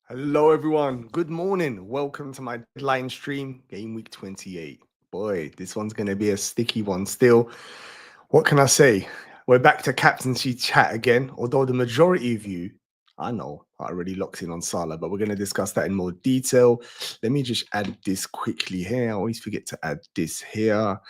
Hello, everyone. Good morning. Welcome to my deadline stream, game week 28. Boy, this one's going to be a sticky one still. What can I say? We're back to captaincy chat again, although the majority of you, I know, are already locked in on Salah, but we're going to discuss that in more detail. Let me just add this quickly here. I always forget to add this here.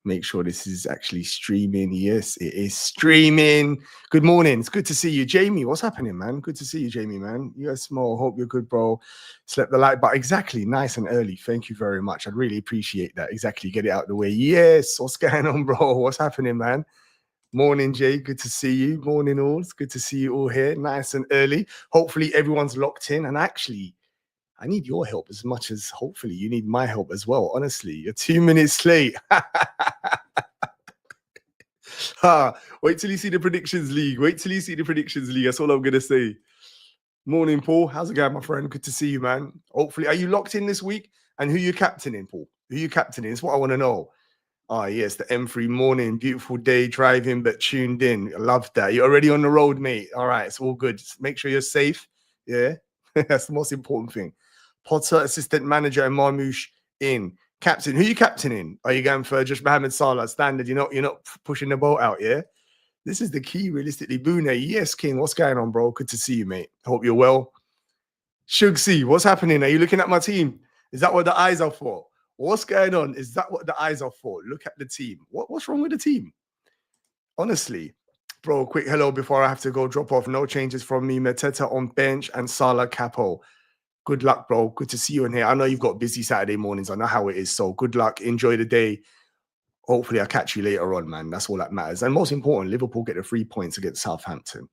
Make sure this is actually streaming. Yes, it is streaming. Good morning. It's good to see you. Jamie, what's happening, man? Good to see you, Jamie, man. You guys small. Hope you're good, bro. Slept the light, but exactly. Nice and early. Thank you very much. I'd really appreciate that. Exactly. Get it out of the way. Yes. What's going on, bro? What's happening, man? Morning, Jay. Good to see you. Morning, all. It's good to see you all here. Nice and early. Hopefully, everyone's locked in. And actually, I need your help as much as hopefully you need my help as well. Honestly, you're 2 minutes late. Wait till you see the predictions league. Wait till you see the predictions league. That's all I'm going to say. Morning, Paul. How's it going, my friend? Good to see you, man. Hopefully, are you locked in this week? And who you captaining, Paul? Who you captaining? It's what I want to know. Oh, yes, the M3 morning. Beautiful day driving, but tuned in. I love that. You're already on the road, mate. All right, it's all good. Just make sure you're safe. Yeah, that's the most important thing. Potter, assistant manager, and Marmouche in. Captain, who are you captaining? Are you going for just Mohamed Salah standard? You're not pushing the boat out, yeah? This is the key, realistically. Boone, yes, King. What's going on, bro? Good to see you, mate. Hope you're well. Shugsy, what's happening? Are you looking at my team? Is that what the eyes are for? What's going on? Is that what the eyes are for? Look at the team. What's wrong with the team? Honestly, bro, quick hello before I have to go drop off. No changes from me. Mateta on bench and Salah capo. Good luck, bro. Good to see you in here. I know you've got busy Saturday mornings. I know how it is. So good luck. Enjoy the day. Hopefully, I'll catch you later on, man. That's all that matters. And most important, Liverpool get the 3 points against Southampton.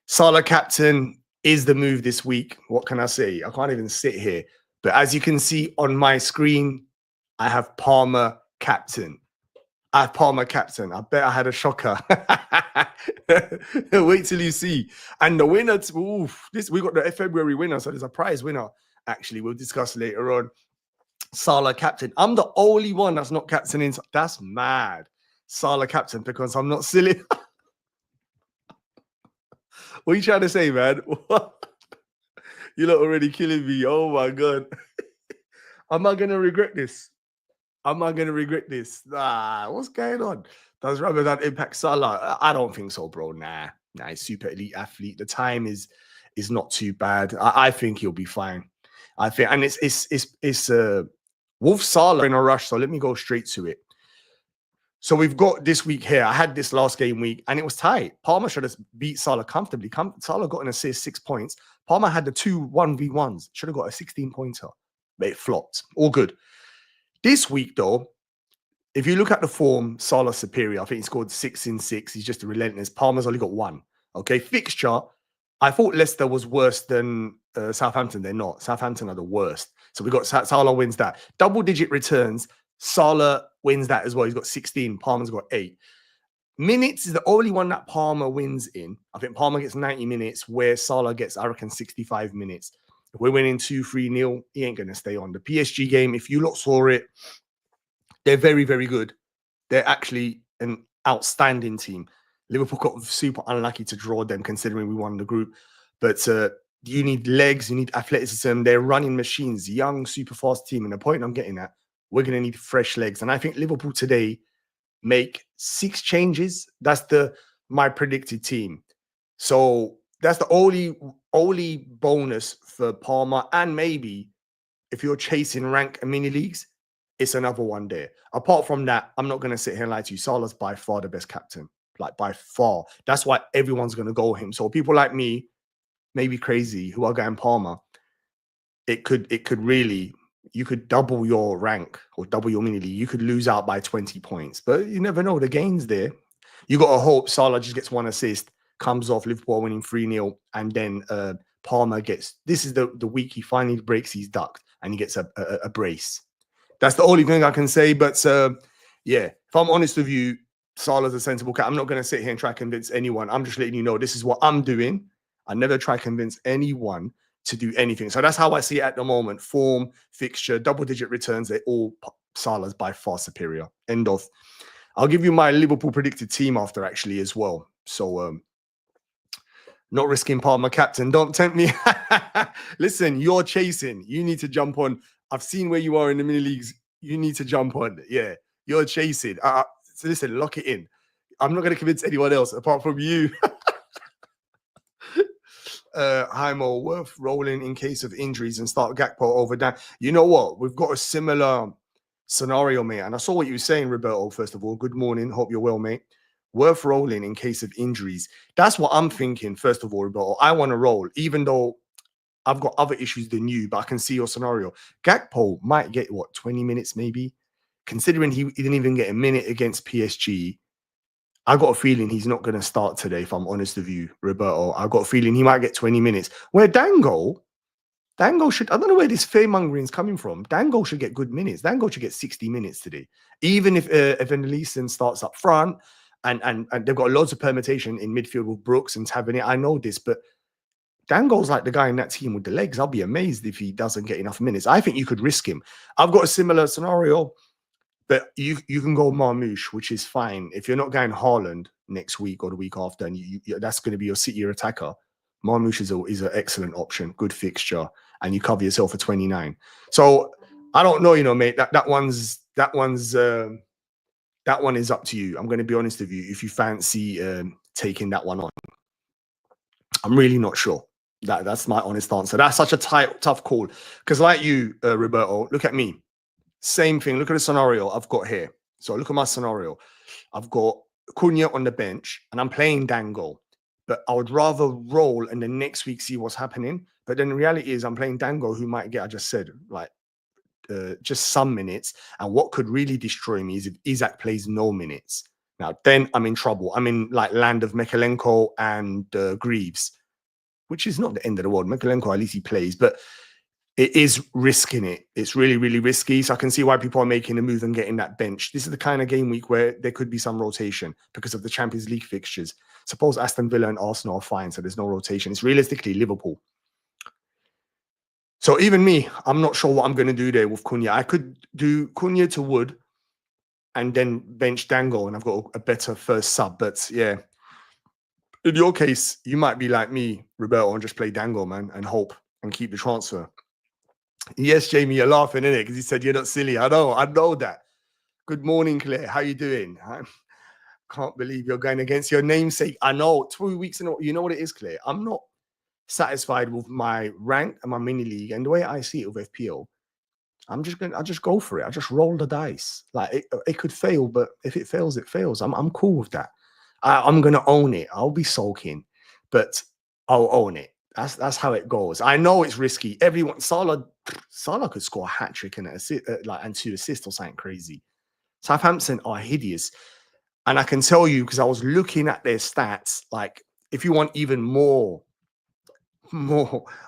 Salah captain is the move this week. What can I say? I can't even sit here. But as you can see on my screen, I have Palmer captain. I have Palmer captain. I bet I had a shocker. Wait till you see. And the winner, we got the February winner, so there's a prize winner. Actually, we'll discuss later on. Salah captain. I'm the only one that's not captaining. That's mad. Salah captain because I'm not silly. What are you trying to say, man? You're not already killing me. Oh my God. Am I going to regret this? Am I going to regret this? What's going on? Does Ramadan impact Salah? I don't think so, bro. Nah, he's super elite athlete. The time is not too bad. I think he'll be fine. I think, and it's Wolf Salah in a rush. So let me go straight to it. So we've got this week here. I had this last game week, and it was tight. Palmer should have beat Salah comfortably. Salah got an assist, 6 points. Palmer had the 2 1v1s. Should have got a 16-pointer, but it flopped. All good. This week, though, if you look at the form, Salah's superior. I think he scored 6 in 6. He's just relentless. Palmer's only got 1. Okay, fixture. I thought Leicester was worse than Southampton. They're not. Southampton are the worst. So we got Salah wins that. Double-digit returns. Salah wins that as well. He's got 16. Palmer's got 8. Minutes is the only one that Palmer wins in. I think Palmer gets 90 minutes, where Salah gets, I reckon, 65 minutes. If we're winning 2-3-0, he ain't going to stay on. The PSG game, if you lot saw it, they're very, very good. They're actually an outstanding team. Liverpool got super unlucky to draw them, considering we won the group. But you need legs, you need athleticism. They're running machines, young, super fast team. And the point I'm getting at, we're going to need fresh legs. And I think Liverpool today make 6 changes. That's my predicted team. So that's the only bonus for Palmer. And maybe if you're chasing rank and mini leagues, it's another one there. Apart from that, I'm not going to sit here and lie to you. Salah's by far the best captain. Like, by far. That's why everyone's going to go him. So people like me, maybe crazy, who are going Palmer, it could really, you could double your rank or double your mini league. You could lose out by 20 points. But you never know. The game's there. You got to hope Salah just gets 1 assist, comes off, Liverpool winning 3-0, and then Palmer gets, this is the week he finally breaks his duck and he gets a brace. That's the only thing I can say. But yeah, if I'm honest with you, Salah's a sensible cat. I'm not going to sit here and try to convince anyone. I'm just letting you know this is what I'm doing. I never try to convince anyone to do anything. So that's how I see it at the moment. Form, fixture, double-digit returns, they're all Salah's by far superior. End of. I'll give you my Liverpool predicted team after, actually, as well. So Not risking Palmer captain. Don't tempt me. Listen, you're chasing. You need to jump on. I've seen where you are in the mini leagues. You need to jump on. Yeah, you're chasing. So listen, lock it in. I'm not going to convince anyone else apart from you. Heimo, worth rolling in case of injuries and start Gakpo over Dan. You know what? We've got a similar scenario, mate. And I saw what you were saying, Roberto, first of all. Good morning. Hope you're well, mate. Worth rolling in case of injuries. That's what I'm thinking, first of all, Roberto. I want to roll, even though I've got other issues than you, but I can see your scenario. Gakpo might get, what, 20 minutes maybe? Considering he didn't even get a minute against PSG, I got a feeling he's not going to start today, if I'm honest with you, Roberto. I got a feeling he might get 20 minutes. Where Dango should, I don't know where this fearmongering is coming from. Dango should get good minutes. Dango should get 60 minutes today. Even if Evan Leeson starts up front, and they've got loads of permutation in midfield with Brooks and Tavernier. I know this, but Dango's like the guy in that team with the legs. I'll be amazed if he doesn't get enough minutes. I think you could risk him. I've got a similar scenario. But you can go Marmoush, which is fine. If you're not going Haaland next week or the week after, and that's going to be your City attacker, Marmoush is an excellent option, good fixture, and you cover yourself for 29. So I don't know, mate. That one is up to you. I'm going to be honest with you. If you fancy taking that one on, I'm really not sure. That's my honest answer. That's such a tough call because, like you, Roberto, look at me. Same thing. Look at the scenario I've got here. So look at my scenario. I've got Cunha on the bench and I'm playing Dango. But I would rather roll and then next week see what's happening. But then the reality is I'm playing Dango, who might get, I just said, like just some minutes. And what could really destroy me is if Isak plays no minutes. Now, then I'm in trouble. I'm in like land of Mikalenko and Greaves, which is not the end of the world. Mikalenko, at least he plays. But it is risking it. It's really, really risky. So I can see why people are making a move and getting that bench. This is the kind of game week where there could be some rotation because of the Champions League fixtures. Suppose Aston Villa and Arsenal are fine, so there's no rotation. It's realistically Liverpool. So even me, I'm not sure what I'm going to do there with Cunha. I could do Cunha to Wood and then bench Dango, and I've got a better first sub. But yeah, in your case, you might be like me, Roberto, and just play Dango, man, and hope and keep the transfer. Yes, Jamie, you're laughing, innit? Because he said you're not silly. I know that. Good morning, Claire. How you doing? I can't believe you're going against your namesake. I know. 2 weeks in a row. You know what it is, Claire? I'm not satisfied with my rank and my mini league. And the way I see it with FPL, I just go for it. I just roll the dice. Like it could fail, but if it fails, it fails. I'm cool with that. I'm gonna own it. I'll be sulking, but I'll own it. That's how it goes. I know it's risky. Salah could score a hat trick and and 2 assists or something crazy. Southampton are hideous, and I can tell you because I was looking at their stats. Like, if you want even more,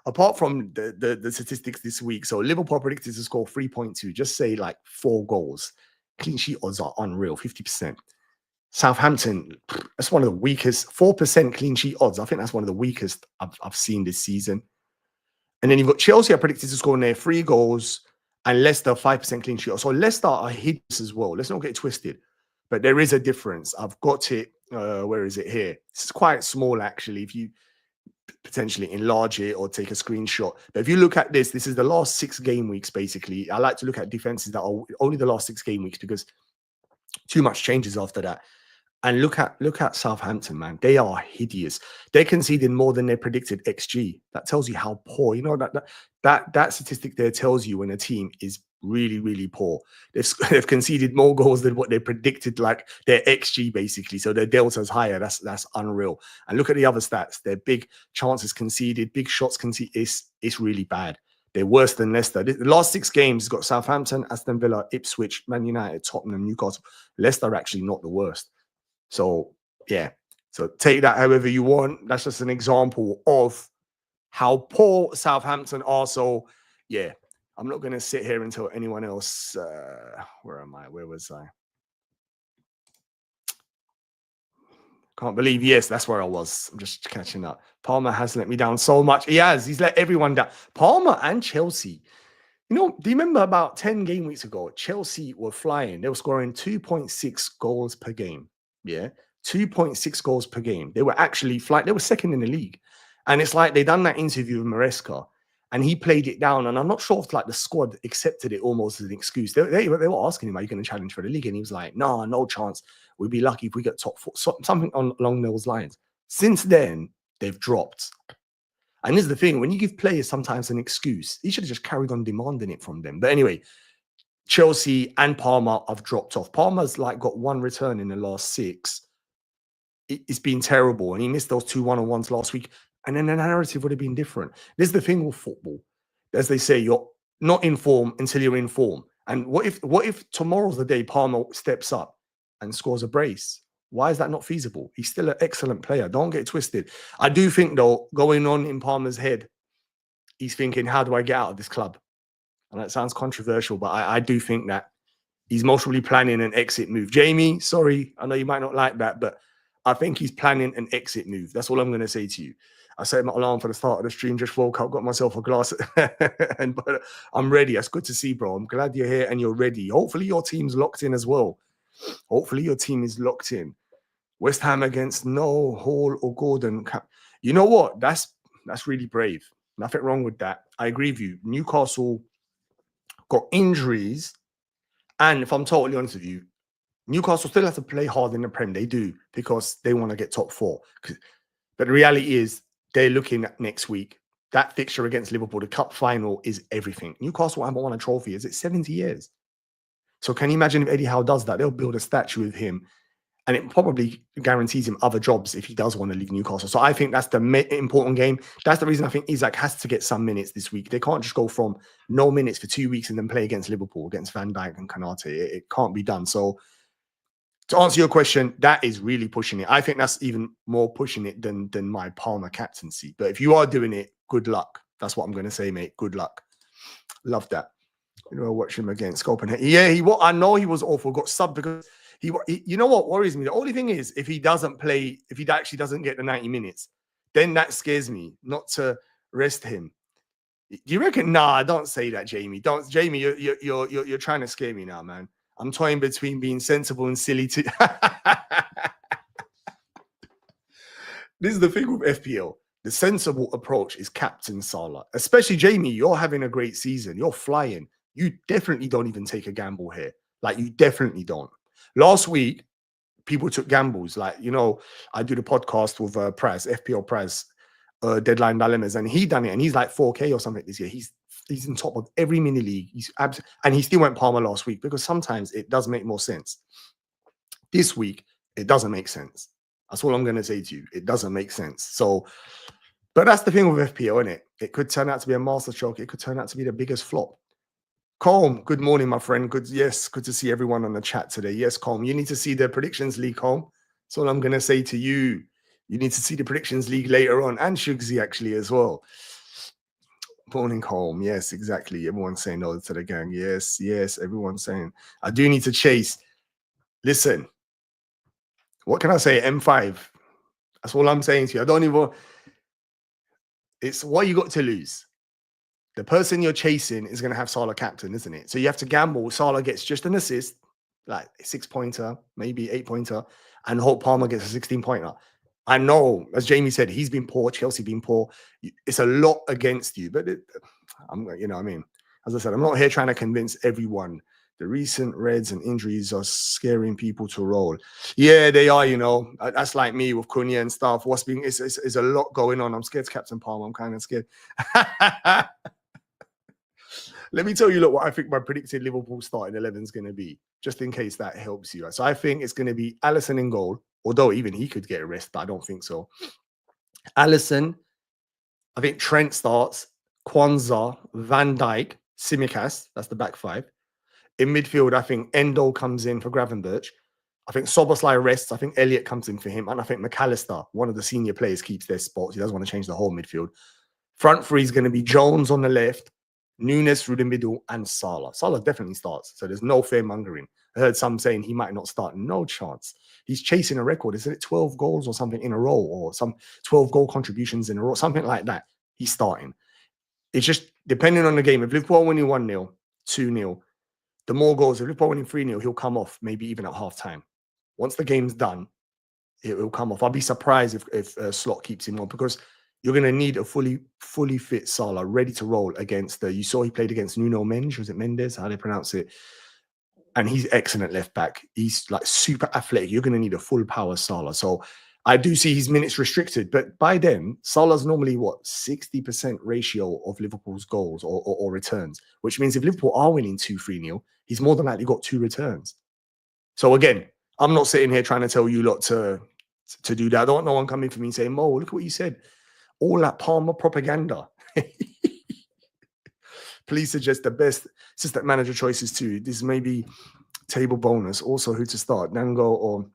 apart from the statistics this week. So Liverpool predicted to score 3.2. Just say like 4 goals. Clean sheet odds are unreal, 50%. Southampton, that's one of the weakest, 4% clean sheet odds. I think that's one of the weakest I've seen this season. And then you've got Chelsea are predicted to score near 3 goals and Leicester 5% clean sheet odds. So Leicester are hideous as well. Let's not get it twisted. But there is a difference. I've got it. Where is it here? It's quite small, actually, if you potentially enlarge it or take a screenshot. But if you look at this is the last 6 game weeks, basically. I like to look at defenses that are only the last 6 game weeks because too much changes after that. And look at Southampton, man. They are hideous. They conceded more than they predicted XG. That tells you how poor. You know, that statistic there tells you when a team is really, really poor. They've conceded more goals than what they predicted, like their XG basically. So their delta is higher. That's unreal. And look at the other stats. Their big chances conceded, big shots conceded. It's really bad. They're worse than Leicester. The last 6 games got Southampton, Aston Villa, Ipswich, Man United, Tottenham, Newcastle. Leicester are actually not the worst. So, yeah. So take that however you want. That's just an example of how poor Southampton are. So, yeah, I'm not going to sit here and tell anyone else. Where am I? Where was I? Can't believe. Yes, that's where I was. I'm just catching up. Palmer has let me down so much. He has. He's let everyone down. Palmer and Chelsea. You know, do you remember about 10 game weeks ago, Chelsea were flying. They were scoring 2.6 goals per game. Yeah, 2.6 goals per game. They were actually flying. They were second in the league. And it's like they done that interview with Maresca and he played it down. And I'm not sure if like the squad accepted it almost as an excuse. They were asking him, are you going to challenge for the league? And he was like, no, no chance. We'd be lucky if we get top 4, something along those lines. Since then, they've dropped. And this is the thing, when you give players sometimes an excuse, he should have just carried on demanding it from them. But anyway, Chelsea and Parma have dropped off. Parma's like got one return in the last 6. It's been terrible. And he missed those 2 1-on-1s last week. And then the narrative would have been different. This is the thing with football. As they say, you're not in form until you're in form. And what if tomorrow's the day Parma steps up and scores a brace? Why is that not feasible? He's still an excellent player. Don't get twisted. I do think, though, going on in Parma's head, he's thinking, how do I get out of this club? And that sounds controversial, but I do think that he's most probably planning an exit move. Jamie, sorry, I know you might not like that, but I think he's planning an exit move. That's all I'm going to say to you. I set my alarm for the start of the stream, just woke up, got myself a glass, but I'm ready. That's good to see, bro. I'm glad you're here and you're ready. Hopefully your team's locked in as well. Hopefully your team is locked in. West Ham against no Hall or Gordon. You know what? That's really brave. Nothing wrong with that. I agree with you. Newcastle got injuries. And if I'm totally honest with you, Newcastle still have to play hard in the Prem. They do, because they want to get top 4. But the reality is they're looking at next week. That fixture against Liverpool, the cup final, is everything. Newcastle haven't won a trophy. Is it 70 years? So can you imagine if Eddie Howe does that? They'll build a statue of him. And it probably guarantees him other jobs if he does want to leave Newcastle. So I think that's the important game. That's the reason I think Isak has to get some minutes this week. They can't just go from no minutes for 2 weeks and then play against Liverpool, against Van Dijk and Konate. It can't be done. So to answer your question, that is really pushing it. I think that's even more pushing it than my Palmer captaincy. But if you are doing it, good luck. That's what I'm going to say, mate. Good luck. Love that. You know, watch him against Copenhagen. Yeah, I know he was awful. Got subbed because he, you know what worries me? The only thing is, if he doesn't play, if he actually doesn't get the 90 minutes, then that scares me not to rest him. Do you reckon? Nah, don't say that, Jamie. Don't, Jamie. You're trying to scare me now, man. I'm toying between being sensible and silly. This is the thing with FPL. The sensible approach is Captain Salah, especially Jamie. You're having a great season. You're flying. You definitely don't even take a gamble here. Like, you definitely don't. Last week, people took gambles. Like, you know, I do the podcast with Praz, FPL Praz, Deadline Dilemmas, and he done it, and he's like 4K or something this year. He's in top of every mini league. And he still went Palmer last week, because sometimes it does make more sense. This week, it doesn't make sense. That's all I'm going to say to you. It doesn't make sense. So, but that's the thing with FPL, isn't it? It could turn out to be a masterstroke. It could turn out to be the biggest flop. Colm, good morning, my friend. Good to see everyone on the chat today. Yes, Colm, you need to see the predictions league, Colm. That's all I'm going to say to you. You need to see the predictions league later on, and Shugsy actually as well. Morning, Colm. Yes, exactly. Everyone's saying no to the gang. Yes, everyone's saying. I do need to chase. Listen, what can I say? M5. That's all I'm saying to you. I don't even. It's what you got to lose. The person you're chasing is going to have Salah captain, isn't it? So you have to gamble. Salah gets just an assist, like a 6-pointer, maybe 8-pointer, and hope Palmer gets a 16-pointer. I know, as Jamie said, he's been poor. Chelsea been poor. It's a lot against you, but you know what I mean? As I said, I'm not here trying to convince everyone. The recent Reds and injuries are scaring people to roll. Yeah, they are, you know. That's like me with Cunha and stuff. It's a lot going on. I'm scared to captain Palmer. I'm kind of scared. Let me tell you, look, what I think my predicted Liverpool starting 11 is going to be, just in case that helps you. So I think it's going to be Alisson in goal, although even he could get a rest, but I don't think so. Alisson, I think Trent starts, Kwanzaa, Van Dijk, Tsimikas, that's the back 5. In midfield, I think Endo comes in for Gravenberch. I think Szoboszlai rests. I think Elliott comes in for him. And I think McAllister, one of the senior players, keeps their spots. He doesn't want to change the whole midfield. Front 3 is going to be Jones on the left, Nunes through the middle, and Salah. Salah definitely starts, so there's no fear-mongering. I heard some saying he might not start. No chance. He's chasing a record. Isn't it 12 goals or something in a row, or some 12 goal contributions in a row, something like that? He's starting. It's just depending on the game. If Liverpool are winning 1-0, 2-0, the more goals, if Liverpool are winning 3-0, he'll come off, maybe even at half-time. Once the game's done, it will come off. I'll be surprised if Slot keeps him on, because You're going to need a fully fit Salah ready to roll against the. You saw he played against Nuno Mendes. Was it Mendes? How do they pronounce it? And he's excellent left back. He's like super athletic. You're going to need a full power Salah. So I do see his minutes restricted, but by then Salah's normally what 60% ratio of Liverpool's goals or returns, which means if Liverpool are winning 2-3-0, he's more than likely got 2 returns. So again, I'm not sitting here trying to tell you lot to do that. I don't want no one coming for me saying, Mo, look at what you said. All that Palmer propaganda. Please suggest the best assistant manager choices too. This may be table bonus. Also, who to start? Nango or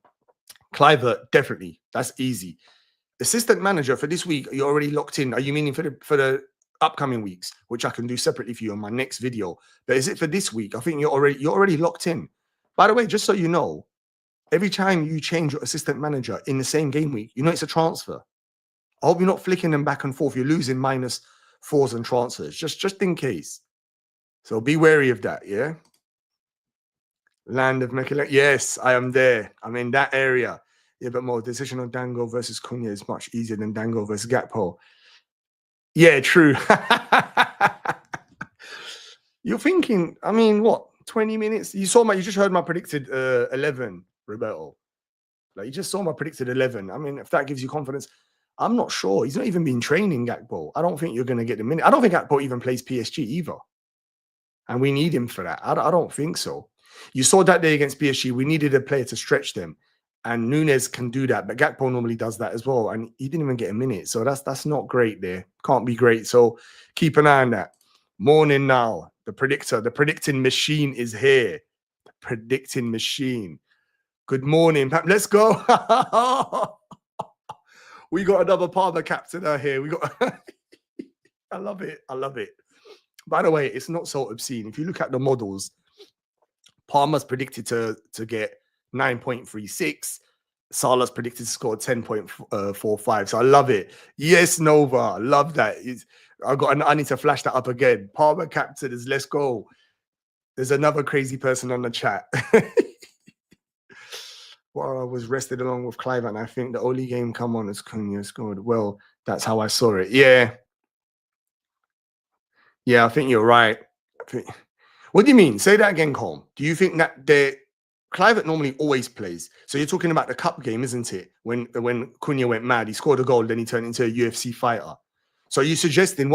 Clivert? Definitely. That's easy. Assistant manager for this week, you're already locked in. Are you meaning for the upcoming weeks, which I can do separately for you on my next video? But is it for this week? I think you're already locked in. By the way, just so you know, every time you change your assistant manager in the same game week, you know it's a transfer. I hope you're not flicking them back and forth. You're losing -4s and transfers, just in case. So be wary of that, yeah? Land of Mekele. Yes, I am there. I'm in that area. Yeah, but more decision on Dango versus Cunha is much easier than Dango versus Gakpo. Yeah, true. You're thinking, I mean, what, 20 minutes? You just heard my predicted 11, Roberto. Like, you just saw my predicted 11. I mean, if that gives you confidence, I'm not sure. He's not even been training Gakpo. I don't think you're going to get the minute. I don't think Gakpo even plays PSG either. And we need him for that. I don't think so. You saw that day against PSG, we needed a player to stretch them. And Nunes can do that, but Gakpo normally does that as well. And he didn't even get a minute. So that's not great there. Can't be great. So keep an eye on that. Morning now. The predicting machine is here. The predicting machine. Good morning, Pap. Let's go. We got another Palmer captain out here. We got I love it. I love it. By the way, it's not so obscene. If you look at the models, Palmer's predicted to get 9.36. Salah's predicted to score 10.45. So I love it. Yes, Nova. I love that. I need to flash that up again. Palmer captain is let's go. There's another crazy person on the chat. Well, I was rested along with Clive, and I think the only game come on is Cunha scored. Well, that's how I saw it. Yeah. Yeah, I think you're right. What do you mean? Say that again, Colm. Do you think that Clivert normally always plays? So you're talking about the cup game, isn't it? When Cunha went mad, he scored a goal, then he turned into a UFC fighter. So what are you suggesting,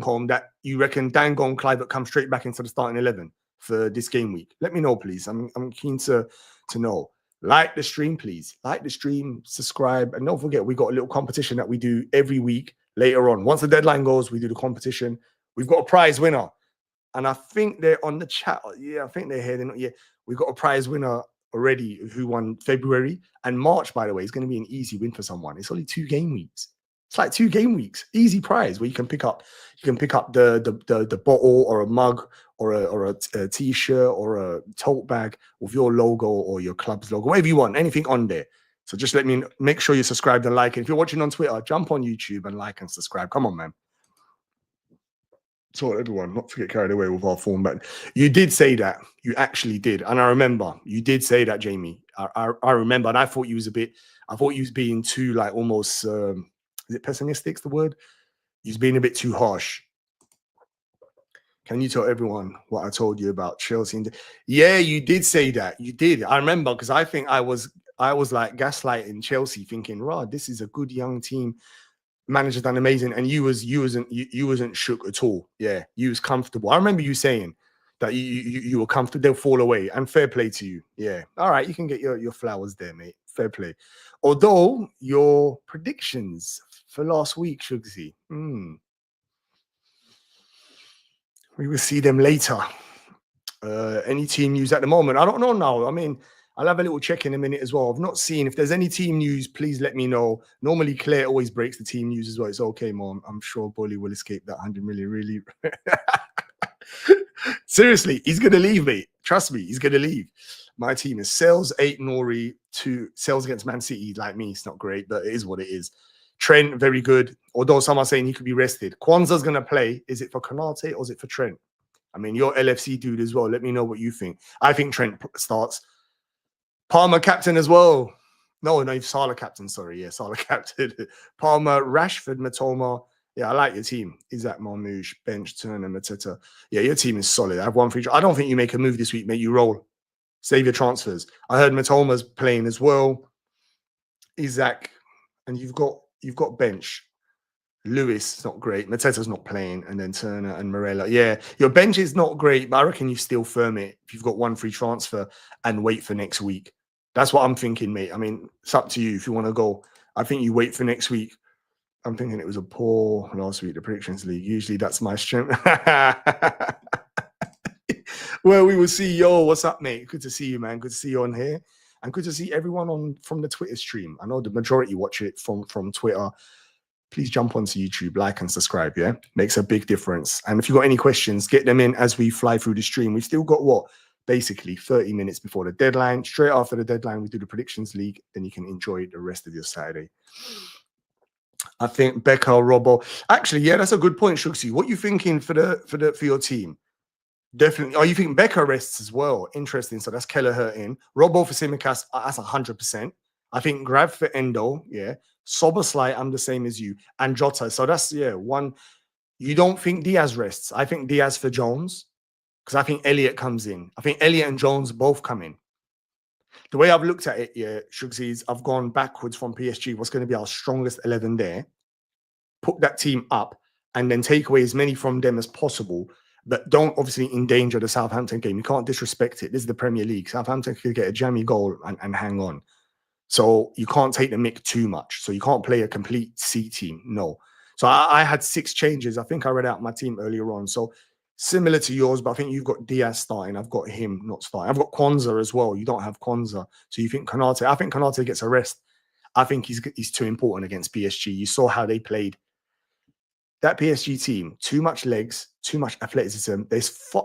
Colm, that you reckon Dango and Clivert come straight back into the starting 11 for this game week? Let me know, please. I'm keen to know. Like the stream, please. Like the stream, subscribe, and don't forget we got a little competition that we do every week later on. Once the deadline goes, we do the competition. We've got a prize winner. And I think they're on the chat. Yeah, I think they're here. They're not yet. We've got a prize winner already who won February. And March, by the way, is going to be an easy win for someone. It's only 2 game weeks. It's like 2 game weeks. Easy prize where you can pick up the bottle or a mug or a t-shirt or a tote bag with your logo or your club's logo, whatever you want, anything on there. So just make sure you subscribe and like. And if you're watching on Twitter, jump on YouTube and like and subscribe. Come on, man. So everyone, not to get carried away with our form, but you did say that. You actually did, and I remember you did say that, Jamie. I remember, and I thought you was being too like almost. Is it pessimistic? The word? You was being a bit too harsh. Can you tell everyone what I told you about Chelsea? Yeah, you did say that. You did. I remember because I think I was like gaslighting Chelsea, thinking, "Rod, this is a good young team. Manager's done amazing," and you wasn't shook at all. Yeah, you was comfortable. I remember you saying that you were comfortable. They'll fall away, and fair play to you. Yeah, all right, you can get your flowers there, mate. Fair play. Although your predictions for last week, Shugsy, we will see them later. Any team news at the moment? I don't know now. I mean, I'll have a little check in a minute as well. I've not seen. If there's any team news, please let me know. Normally, Claire always breaks the team news as well. It's okay, Mom. I'm sure Bolly will escape that 100 million, really. Seriously, he's going to leave, mate. Trust me, he's going to leave. My team is Sales, 8 Nori, 2 Sales against Man City. Like me, it's not great, but it is what it is. Trent, very good. Although some are saying he could be rested. Kwanzaa's going to play. Is it for Konate or is it for Trent? I mean, you're LFC dude as well. Let me know what you think. I think Trent starts. Palmer captain as well. No, no, Salah captain. Sorry, yeah, Salah captain. Palmer, Rashford, Matoma. Yeah, I like your team. Isaac, Marmoush, Bench, Turner, Mateta. Yeah, your team is solid. I have one for each. I don't think you make a move this week, mate. You roll. Save your transfers. I heard Matoma's playing as well. Isaac, and you've got Bench. Lewis is not great. Mateta's not playing, and then Turner and Morella. Yeah, your bench is not great, but I reckon you still firm it if you've got one free transfer and wait for next week. That's what I'm thinking, mate. I mean, it's up to you if you want to go. I think you wait for next week. I'm thinking it was a poor last week, the predictions league. Usually that's my strength. Well, we will see. Yo, what's up, mate? Good to see you, man. Good to see you on here. And good to see everyone on from the Twitter stream. I know the majority watch it from Twitter. Please jump onto YouTube, like and subscribe, yeah? Makes a big difference. And if you've got any questions, get them in as we fly through the stream. We've still got, what, basically 30 minutes before the deadline. Straight after the deadline, we do the predictions league. Then you can enjoy the rest of your Saturday. I think Becca, Robbo. Actually, yeah, that's a good point, Shugsy. What are you thinking for your team? Definitely. Oh, you think Becca rests as well? Interesting. So that's Kelleher in. Robbo for Simicast, that's 100%. I think Grab for Endo, yeah. Soboslai, I'm the same as you. And Jota. So that's, yeah, one. You don't think Diaz rests. I think Diaz for Jones because I think Elliott comes in. I think Elliott and Jones both come in. The way I've looked at it, yeah, Shugsy, is I've gone backwards from PSG. What's going to be our strongest 11 there? Put that team up and then take away as many from them as possible. But don't obviously endanger the Southampton game. You can't disrespect it. This is the Premier League. Southampton could get a jammy goal and hang on. So you can't take the mick too much. So you can't play a complete C team. No. So I had 6 changes. I think I read out my team earlier on. So similar to yours, but I think you've got Diaz starting. I've got him not starting. I've got Kwanzaa as well. You don't have Kwanzaa. So you think Konate. I think Konate gets a rest. I think he's too important against PSG. You saw how they played. That PSG team, too much legs, too much athleticism.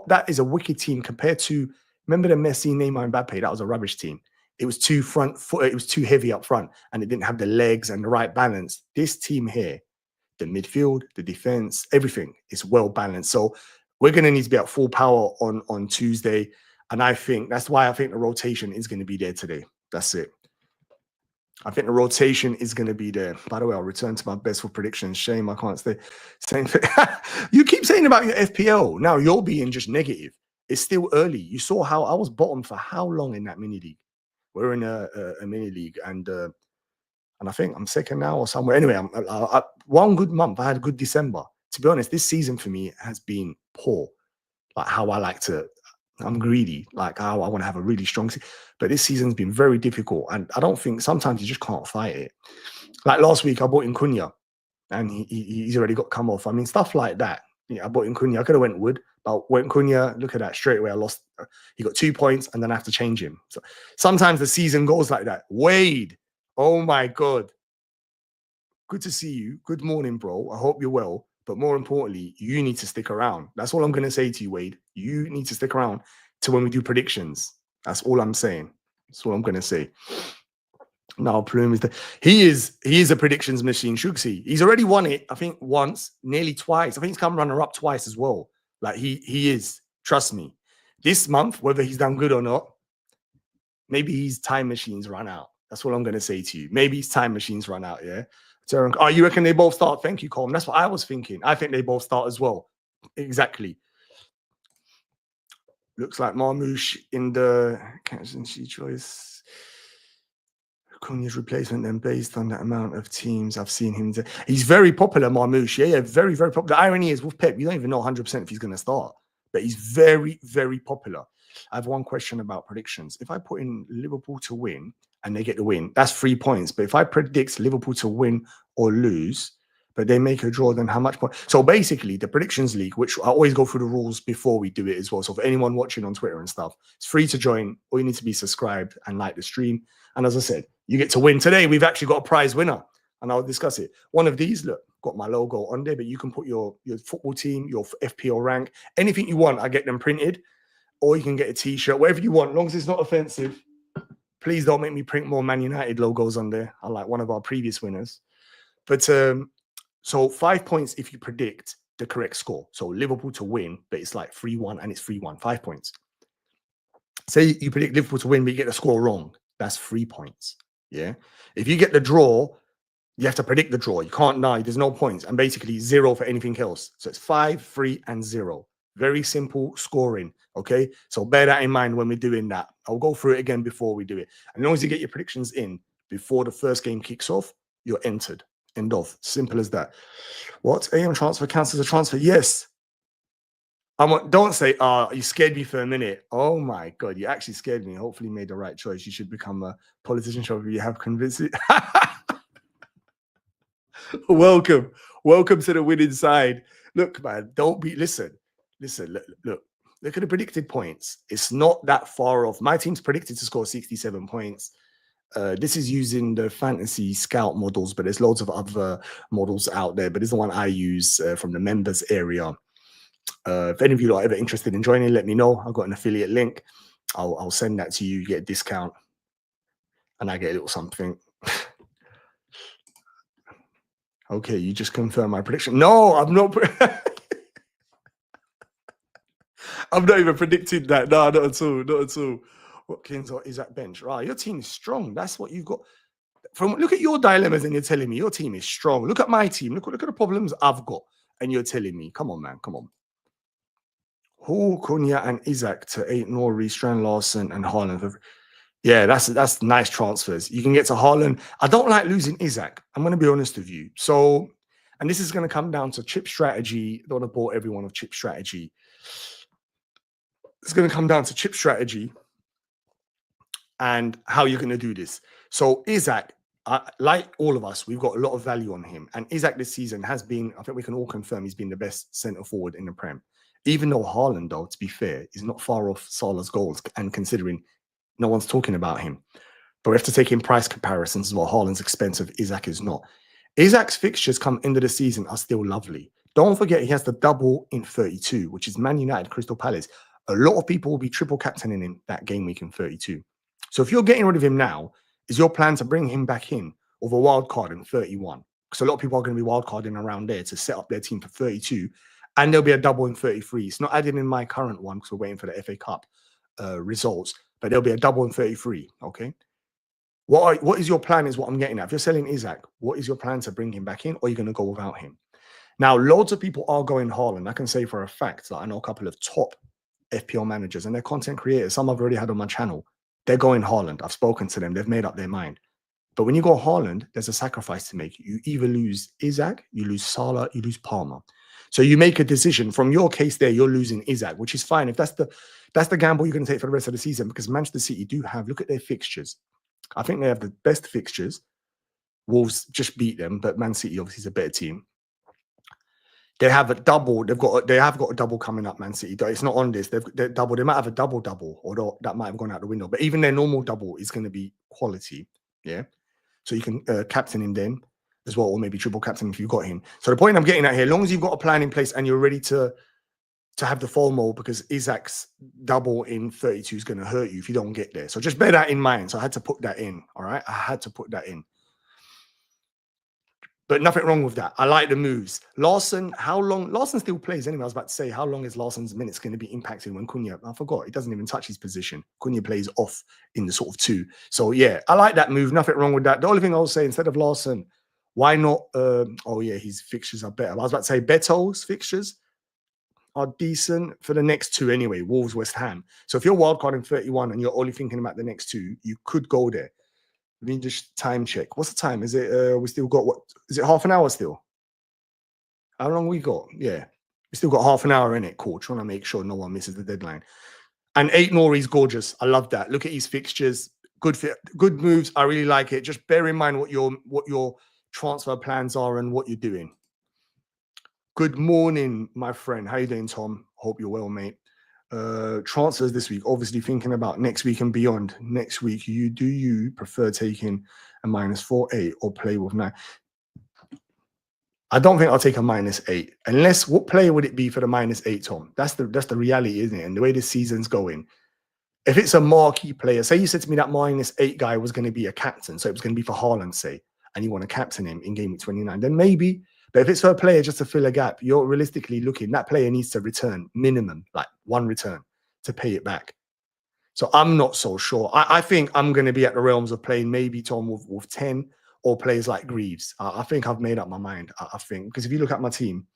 That is a wicked team compared to, remember the Messi, Neymar, and Mbappe? That was a rubbish team. It was too front foot. It was too heavy up front, and it didn't have the legs and the right balance. This team here, the midfield, the defense, everything is well balanced. So we're going to need to be at full power on Tuesday, and I think that's why I think the rotation is going to be there today. That's it. I think the rotation is going to be there. By the way, I'll return to my best for predictions. Shame I can't stay. Same thing. You keep saying about your FPL. Now you're being just negative. It's still early. You saw how I was bottom for how long in that mini league. We're in a mini league, and I think I'm second now or somewhere. Anyway, I one good month. I had a good December. To be honest, this season for me has been poor. Like how I like to. I'm greedy. Like how I want to have a really strong season. But this season's been very difficult, and I don't think sometimes you just can't fight it. Like last week, I bought in Cunha, and he's already got come off. I mean, stuff like that. Yeah, I bought in Cunha. I could have went Wood, but went Cunha. Look at that straight away. I lost. He got 2 points, and then I have to change him. So sometimes the season goes like that. Wade, oh my god, good to see you. Good morning, bro. I hope you're well. But more importantly, you need to stick around. That's all I'm going to say to you, Wade. You need to stick around to when we do predictions. That's all I'm saying. That's all I'm going to say. Now, Plume is he is a predictions machine, Shugsy. He's already won it, I think, once, nearly twice. I think he's come runner-up twice as well. Like, he is. Trust me. This month, whether he's done good or not, maybe his time machines run out. That's what I'm going to say to you. Maybe his time machines run out, yeah? Oh, you reckon they both start? Thank you, Colm. That's what I was thinking. I think they both start as well. Exactly. Looks like Marmoush in the captaincy choice. Cunha's replacement then based on that amount of teams I've seen him. He's very popular, Marmoush. Yeah, very, very popular. The irony is with Pep, you don't even know 100% if he's going to start. But he's very, very popular. I have one question about predictions. If I put in Liverpool to win and they get the win, that's 3 points. But if I predict Liverpool to win or lose, but they make a draw, then how much point? So basically, the predictions league, which I always go through the rules before we do it as well. So for anyone watching on Twitter and stuff, it's free to join. All you need to be subscribed and like the stream. And as I said, you get to win. Today, we've actually got a prize winner, and I'll discuss it. One of these, look, got my logo on there, but you can put your football team, your FPL rank, anything you want. I get them printed, or you can get a T-shirt, whatever you want, as long as it's not offensive. Please don't make me print more Man United logos on there, unlike one of our previous winners. But so 5 points if you predict the correct score. So Liverpool to win, but it's like 3-1 and it's 3-1, 5 points. Say you predict Liverpool to win, but you get the score wrong. That's 3 points. Yeah. If you get the draw, you have to predict the draw. You can't deny. There's no points. And basically 0 for anything else. So it's 5, 3, and 0. Very simple scoring. Okay. So bear that in mind when we're doing that. I'll go through it again before we do it. And as long as you get your predictions in before the first game kicks off, you're entered. End of. Simple as that. What? AM transfer counts as a transfer? Yes. Don't say, you scared me for a minute. Oh my God, you actually scared me. Hopefully you made the right choice. You should become a politician. Show you have convinced it. Welcome to the winning side. Look, man, listen, look at the predicted points. It's not that far off. My team's predicted to score 67 points. This is using the fantasy scout models, but there's loads of other models out there, but this is the one I use from the members area. If any of you are ever interested in joining, let me know. I've got an affiliate link. I'll send that to you. You get a discount and I get a little something. Okay, you just confirmed my prediction. No, I'm not. I'm not even predicting that. No, not at all. Not at all. Watkins or is that bench? Right, your team is strong. That's what you've got. Look at your dilemmas and you're telling me your team is strong. Look at my team. Look at the problems I've got. And you're telling me, come on, man, come on. Hall, Cunha, and Isaac to 8 Nori, Strand Larson, and Haaland. Yeah, that's nice transfers. You can get to Haaland. I don't like losing Isaac. I'm going to be honest with you. So, and this is going to come down to chip strategy. I don't want to bore everyone of chip strategy. It's going to come down to chip strategy and how you're going to do this. So Isaac, like all of us, we've got a lot of value on him. And Isaac this season has been, I think we can all confirm, he's been the best centre forward in the Prem. Even though Haaland, though, to be fair, is not far off Salah's goals, and considering no one's talking about him. But we have to take in price comparisons as well. Haaland's expensive, Isaac is not. Isaac's fixtures come into the season are still lovely. Don't forget he has the double in 32, which is Man United, Crystal Palace. A lot of people will be triple captaining him that game week in 32. So if you're getting rid of him now, is your plan to bring him back in with a wild card in 31? Because a lot of people are going to be wild carding around there to set up their team for 32. And there'll be a double in 33. It's not added in my current one because we're waiting for the FA Cup results. But there'll be a double in 33, okay? What is your plan is what I'm getting at. If you're selling Isaac, what is your plan to bring him back in, or are you going to go without him? Now, loads of people are going Haaland. I can say for a fact that I know a couple of top FPL managers and they're content creators. Some I've already had on my channel. They're going Haaland. I've spoken to them. They've made up their mind. But when you go Haaland, there's a sacrifice to make. You either lose Isaac, you lose Salah, you lose Palmer. So you make a decision. From your case there, you're losing Isaac, which is fine. If that's the gamble you're going to take for the rest of the season, because Manchester City do have, look at their fixtures. I think they have the best fixtures. Wolves just beat them, but Man City obviously is a better team. They have a double. They have got a double coming up, Man City. It's not on this. They're double. They might have a double, although that might have gone out the window. But even their normal double is going to be quality. Yeah. So you can captain him then as well, or maybe triple captain if you've got him. So the point I'm getting at here, as long as you've got a plan in place and you're ready to have the FOMO, because Isaac's double in 32 is going to hurt you if you don't get there. So just bear that in mind. So I had to put that in. All right. I had to put that in. But nothing wrong with that. I like the moves. Larson, how long? Larson still plays anyway. I was about to say, how long is Larson's minutes going to be impacted when Cunha? I forgot. He doesn't even touch his position. Cunha plays off in the sort of 2. So yeah, I like that move. Nothing wrong with that. The only thing I will say, instead of Larson, why not? Oh yeah, his fixtures are better. I was about to say Beto's fixtures are decent for the next 2 anyway. Wolves, West Ham. So if you're wildcarding 31 and you're only thinking about the next 2, you could go there. Let me just time check. What's the time? Is it we still got what? Is it half an hour still? How long we got? Yeah. We still got half an hour in it. Cool. Trying to make sure no one misses the deadline. And 8 Nori's gorgeous. I love that. Look at his fixtures. Good fit, good moves. I really like it. Just bear in mind what your transfer plans are and what you're doing. Good morning, my friend. How you doing, Tom? Hope you're well, mate. Transfers this week, obviously thinking about next week and beyond. Next week, do you prefer taking a -4-8 or play with 9? I don't think I'll take a -8 unless, what player would it be for the -8, Tom? That's the reality, isn't it? And the way this season's going, if it's a marquee player, say you said to me that -8 guy was going to be a captain, so it was going to be for Haaland, say, and you want to captain him in game week 29, then maybe. But if it's for a player just to fill a gap, you're realistically looking, that player needs to return minimum, like 1 return to pay it back. So I'm not so sure. I think I'm going to be at the realms of playing maybe Tom with 10 or players like Greaves. I think I've made up my mind. I think, because if you look at my team,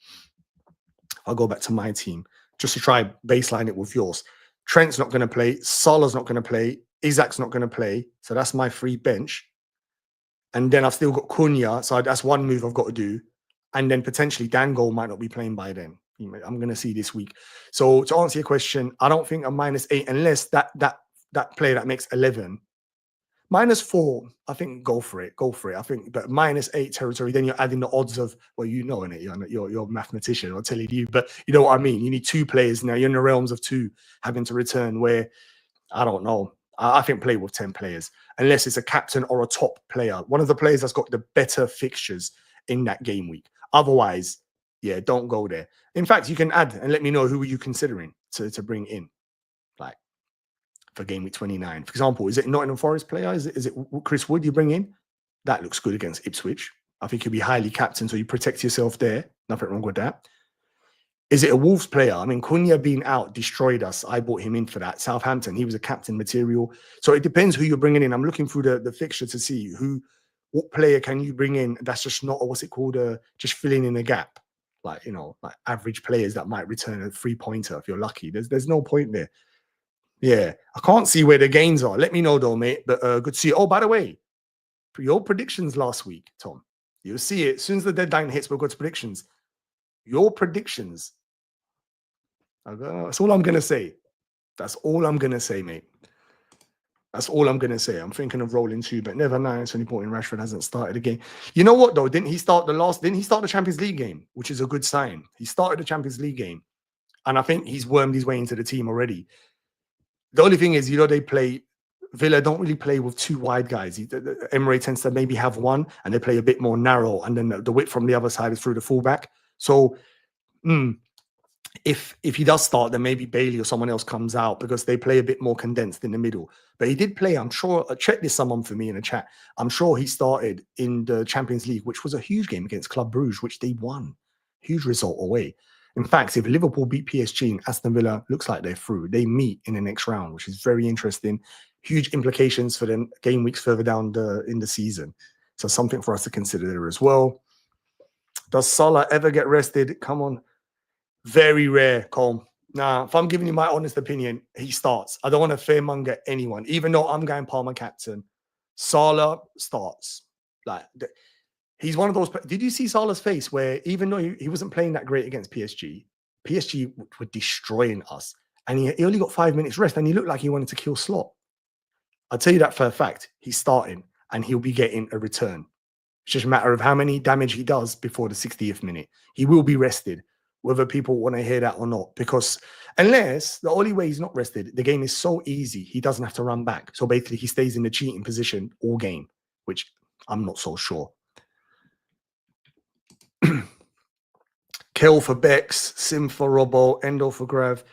I'll go back to my team just to try baseline it with yours. Trent's not going to play. Salah's not going to play. Isaac's not going to play. So that's my free bench. And then I've still got Cunha. So that's one move I've got to do. And then potentially Dango might not be playing by then. I'm going to see this week. So to answer your question, I don't think a -8 unless that player that makes 11. -4, I think go for it. Go for it. I think, but -8 territory, then you're adding the odds of, well, you know, in it, you're a mathematician, I'll tell you, but you know what I mean? You need 2 players now. You're in the realms of 2 having to return where, I don't know. I think play with 10 players, unless it's a captain or a top player. One of the players that's got the better fixtures in that game week. Otherwise, yeah, don't go there. In fact, you can add and let me know who are you considering to bring in, like, for game week 29. For example, is it Nottingham Forest player? Is it Chris Wood you bring in? That looks good against Ipswich. I think he'll be highly captain, so you protect yourself there. Nothing wrong with that. Is it a Wolves player? I mean, Cunha being out destroyed us. I bought him in for that. Southampton, he was a captain material. So it depends who you're bringing in. I'm looking through the fixture to see what player can you bring in that's just not, what's it called, just filling in a gap. Like, you know, like average players that might return a 3-pointer if you're lucky. There's no point there. Yeah, I can't see where the gains are. Let me know though, mate. But good to see you. Oh, by the way, for your predictions last week, Tom, you'll see it as soon as the deadline hits. We'll go to predictions. Your predictions. That's all I'm gonna say. That's all I'm gonna say, mate. That's all I'm gonna say. I'm thinking of rolling 2, but never mind. It's only important Rashford hasn't started the game. You know what though? Didn't he start the Champions League game, which is a good sign. He started the Champions League game, and I think he's wormed his way into the team already. The only thing is, Villa don't really play with 2 wide guys. Emery tends to maybe have 1, and they play a bit more narrow, and then the width from the other side is through the fullback. So, if he does start, then maybe Bailey or someone else comes out because they play a bit more condensed in the middle. But he did play, I'm sure, check this someone for me in the chat. I'm sure he started in the Champions League, which was a huge game against Club Brugge, which they won. Huge result away. In fact, if Liverpool beat PSG and Aston Villa, looks like they're through. They meet in the next round, which is very interesting. Huge implications for the game weeks further down in the season. So something for us to consider there as well. Does Salah ever get rested? Come on. Very rare, Colm. Nah, if I'm giving you my honest opinion, he starts. I don't want to fearmonger anyone, even though I'm going Palmer captain. Salah starts. Like, he's one of those. Did you see Salah's face where even though he wasn't playing that great against PSG were destroying us, and he only got 5 minutes rest, and he looked like he wanted to kill Slot. I'll tell you that for a fact. He's starting, and he'll be getting a return. It's just a matter of how many damage he does before the 60th minute. He will be rested, whether people want to hear that or not. Because unless the only way he's not rested, the game is so easy, he doesn't have to run back. So basically, he stays in the cheating position all game, which I'm not so sure. Kill for Bex, Sim for Robbo, Endo for Grav.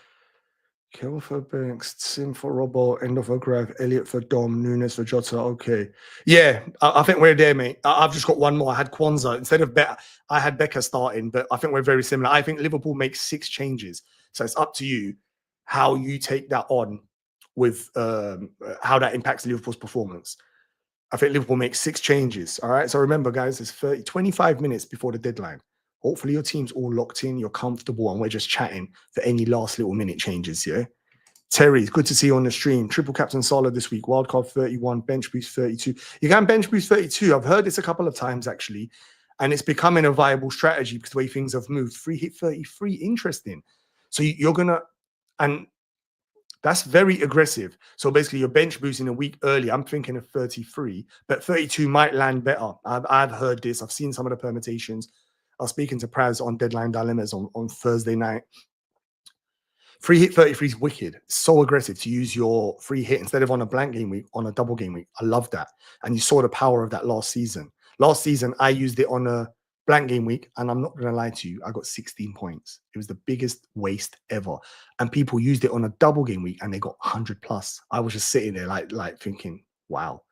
Kill for Bex, Sim for Robbo, Endo for Grav, Elliot for Dom, Nunes for Jota. Okay. Yeah, I think we're there, mate. I've just got one more. I had Kwanzaa. Instead of Becker, I had Becker starting, but I think we're very similar. I think Liverpool makes 6 changes. So it's up to you how you take that on with how that impacts Liverpool's performance. I think Liverpool makes 6 changes. All right. So remember, guys, it's 25 minutes before the deadline. Hopefully your team's all locked in, you're comfortable, and we're just chatting for any last little minute changes, yeah? Terry, it's good to see you on the stream. Triple captain Salah this week. Wildcard 31, bench boost 32. You can bench boost 32. I've heard this a couple of times, actually, and it's becoming a viable strategy because the way things have moved. Free hit 33, interesting. So you're going to, and that's very aggressive. So basically you're bench boosting a week early. I'm thinking of 33, but 32 might land better. I've heard this. I've seen some of the permutations. I was speaking to Praz on Deadline Dilemmas on Thursday night. Free hit 33 is wicked. It's so aggressive to use your free hit instead of on a blank game week, on a double game week. I love that. And you saw the power of that last season. Last season, I used it on a blank game week, and I'm not going to lie to you, I got 16 points. It was the biggest waste ever. And people used it on a double game week, and they got 100 plus. I was just sitting there like thinking, wow.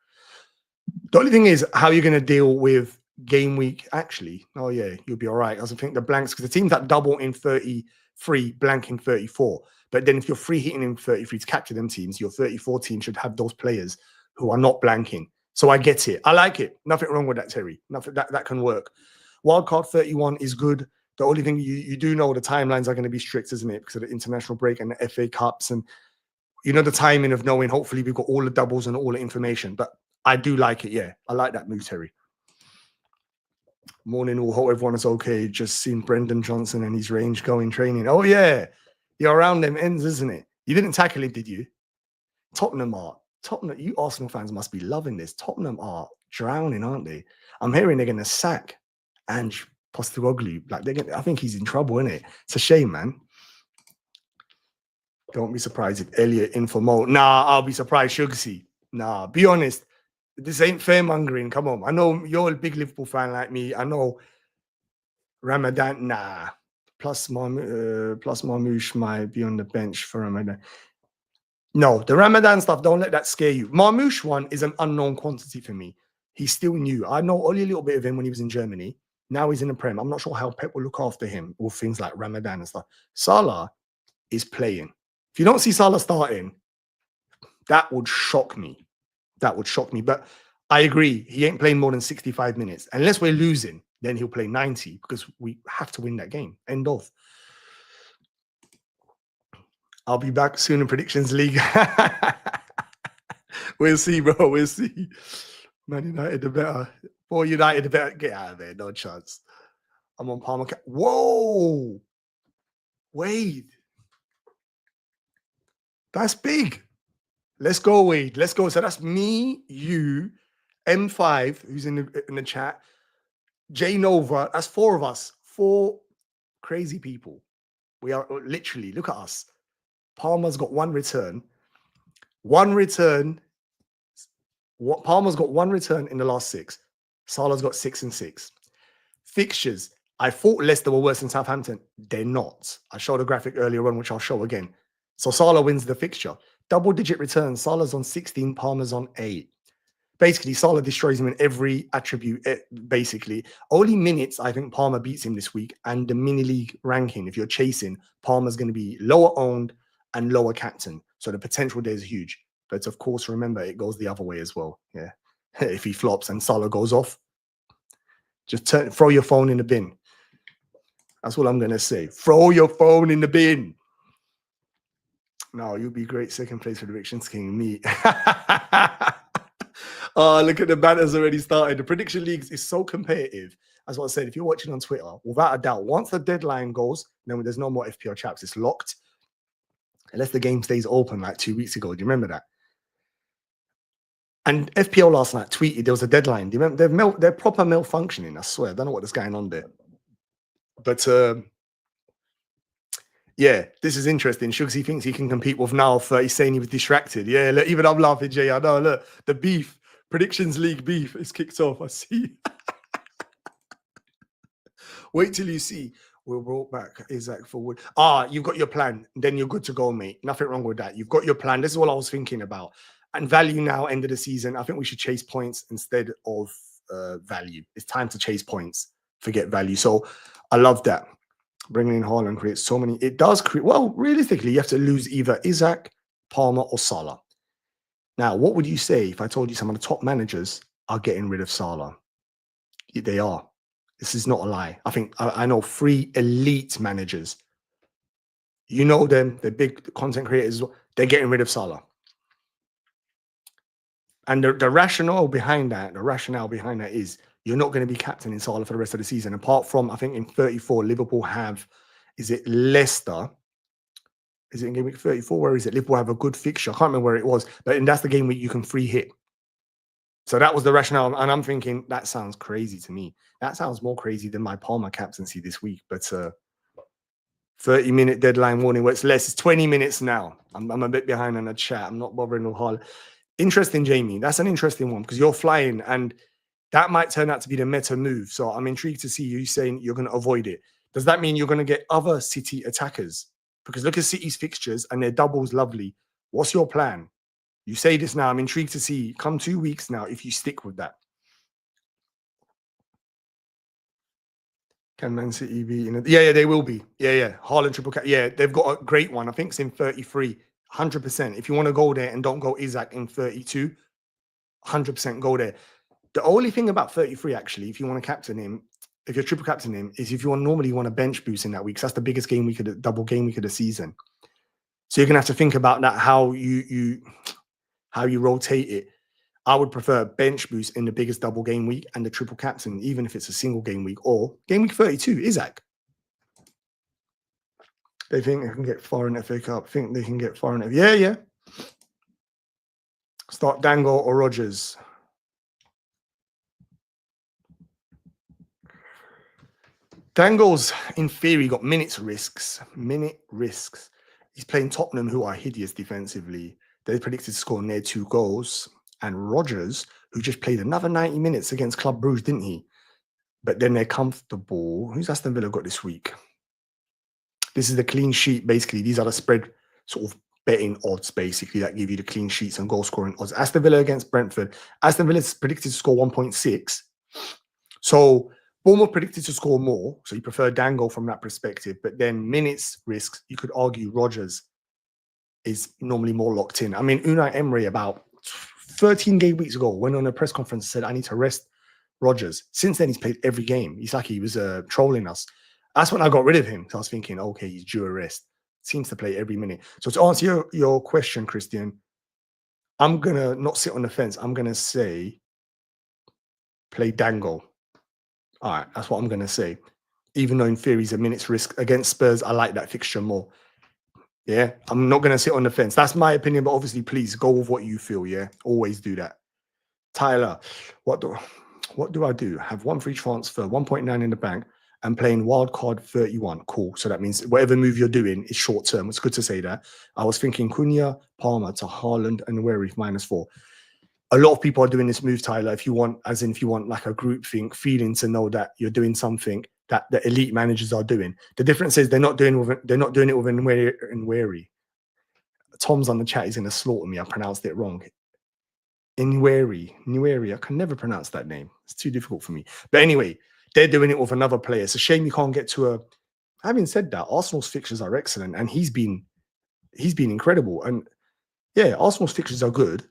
The only thing is how you're going to deal with game week, actually, oh yeah, you'll be all right. I think the blanks, because the teams that double in 33 blank in 34. But then if you're free hitting in 33 to capture them teams, your 34 team should have those players who are not blanking. So I get it. I like it. Nothing wrong with that, Terry. Nothing that can work. Wildcard 31 is good. The only thing you do know, the timelines are going to be strict, isn't it? Because of the international break and the FA Cups, and you know the timing of knowing. Hopefully, we've got all the doubles and all the information. But I do like it. Yeah, I like that move, Terry. Morning all. Hope everyone is okay. Just seen Brendan Johnson and his range going training. Oh yeah, you're around them ends, isn't it? You didn't tackle him, did you? Tottenham, you Arsenal fans must be loving this. Tottenham are drowning, aren't they? I'm hearing they're going to sack Ange Postecoglou. Like I think he's in trouble, isn't it? It's a shame, man. Don't be surprised if Elliot in for Mo. Nah, I'll be surprised, Sugsy. Nah, be honest. This ain't fair mongering. Come on. I know you're a big Liverpool fan like me. I know Ramadan. Nah. Plus Marmoush might be on the bench for Ramadan. No, the Ramadan stuff, don't let that scare you. Marmoush one is an unknown quantity for me. He's still new. I know only a little bit of him when he was in Germany. Now he's in the Prem. I'm not sure how Pep will look after him with things like Ramadan and stuff. Salah is playing. If you don't see Salah starting, that would shock me. That would shock me. But I agree. He ain't playing more than 65 minutes. Unless we're losing, then he'll play 90 because we have to win that game. End of. I'll be back soon in Predictions League. We'll see, bro. We'll see. Man United, the better. Or United, the better. Get out of there. No chance. I'm on Palmer. Whoa. Wade. That's big. Let's go, Wade. Let's go. So that's me, you, M5, who's in the chat, J Nova. That's 4 of us. 4 crazy people. We are literally, look at us. Palmer's got 1 return. 1 return. Palmer's got 1 return in the last 6. Salah's got 6 and 6. Fixtures. I thought Leicester were worse than Southampton. They're not. I showed a graphic earlier on, which I'll show again. So Salah wins the fixture. Double-digit returns. Salah's on 16. Palmer's on 8. Basically, Salah destroys him in every attribute, basically. Only minutes, I think Palmer beats him this week. And the mini-league ranking, if you're chasing, Palmer's going to be lower owned and lower captain. So the potential there is huge. But of course, remember, it goes the other way as well. Yeah. If he flops and Salah goes off, just throw your phone in the bin. That's what I'm going to say. Throw your phone in the bin. No, you'll be great. Second place for the Predictions King. Me. Oh, look at the banners already started. The Prediction Leagues is so competitive. As what I said, if you're watching on Twitter, without a doubt, once the deadline goes, then there's no more FPL chaps. It's locked. Unless the game stays open like 2 weeks ago. Do you remember that? And FPL last night tweeted there was a deadline. Do you remember? They're proper malfunctioning. I swear. I don't know what is going on there. But yeah, this is interesting. Shugsy thinks he can compete with now. He's saying he was distracted. Yeah, look, even I'm laughing, Jay. I know. Look, the beef, Predictions League beef is kicked off. I see. Wait till you see. We're brought back Isaac forward. You've got your plan. Then you're good to go, mate. Nothing wrong with that. You've got your plan. This is what I was thinking about. And value now, end of the season. I think we should chase points instead of value. It's time to chase points. Forget value. So I love that. Bringing in Haaland creates so many. It does create. Well, realistically, you have to lose either Isaac, Palmer, or Salah. Now, what would you say if I told you some of the top managers are getting rid of Salah? They are. This is not a lie. I think I know 3 elite managers. You know them. They're big content creators. They're getting rid of Salah. And the rationale behind that, is you're not going to be captaining Salah for the rest of the season. Apart from, I think in 34, Liverpool have, is it Leicester? Is it in game week 34? Where is it? Liverpool have a good fixture. I can't remember where it was, but that's the game week you can free hit. So that was the rationale. And I'm thinking, that sounds crazy to me. That sounds more crazy than my Palmer captaincy this week. But 30-minute deadline warning. Well, it's less. It's 20 minutes now. I'm a bit behind on the chat. I'm not bothering with Haaland. Interesting, Jamie. That's an interesting one because you're flying and that might turn out to be the meta move. So I'm intrigued to see you saying you're going to avoid it. Does that mean you're going to get other City attackers? Because look at City's fixtures and their doubles lovely. What's your plan? You say this now. I'm intrigued to see come 2 weeks now if you stick with that. Can Man City be in it? Yeah, they will be. Yeah. Haaland triple cap. Yeah, they've got a great one. I think it's in 33. 100%. If you want to go there and don't go Isaac in 32, 100% go there. The only thing about 33, actually, if you want to captain him, if you're triple captain him, is if you normally want a bench boost in that week. So that's the biggest game week of the double game week of the season. So you're gonna have to think about that, how you rotate it. I would prefer bench boost in the biggest double game week and the triple captain, even if it's a single game week, or game week 32, Isaac. They think they can get far in FA Cup. Think they can get far in FA. Yeah. Start Dango or Rogers. Dango's, in theory, got minute risks. He's playing Tottenham, who are hideous defensively. They're predicted to score near 2 goals. And Rogers, who just played another 90 minutes against Club Brugge, didn't he? But then they're comfortable. Who's Aston Villa got this week? This is the clean sheet, basically. These are the spread sort of betting odds, basically, that give you the clean sheets and goal scoring odds. Aston Villa against Brentford. Aston Villa is predicted to score 1.6. So Bournemouth predicted to score more. So you prefer Dango from that perspective. But then minutes risks, you could argue Rogers is normally more locked in. I mean, Unai Emery about 13 game weeks ago went on a press conference and said, I need to rest Rogers. Since then, he's played every game. He's like he was trolling us. That's when I got rid of him. So I was thinking, okay, he's due a rest. Seems to play every minute. So to answer your question, Christian, I'm going to not sit on the fence. I'm going to say play Dango. All right, that's what I'm going to say. Even though in theory he's a minute's risk against Spurs, I like that fixture more. Yeah, I'm not going to sit on the fence. That's my opinion, but obviously, please go with what you feel, yeah? Always do that. Tyler, what do I do? Have one free transfer, 1.9 in the bank, and playing wildcard 31. Cool. So that means whatever move you're doing is short term. It's good to say that. I was thinking Cunha, Palmer to Haaland and Wery -4. A lot of people are doing this move, Tyler. If you want like a group think, feeling to know that you're doing something that the elite managers are doing. The difference is they're not doing it with Wery. Tom's on the chat. He's going to slaughter me. I pronounced it wrong. Nweri. I can never pronounce that name. It's too difficult for me. But anyway, they're doing it with another player. It's a shame you can't get to a. Having said that, Arsenal's fixtures are excellent, and he's been incredible. And yeah, Arsenal's fixtures are good.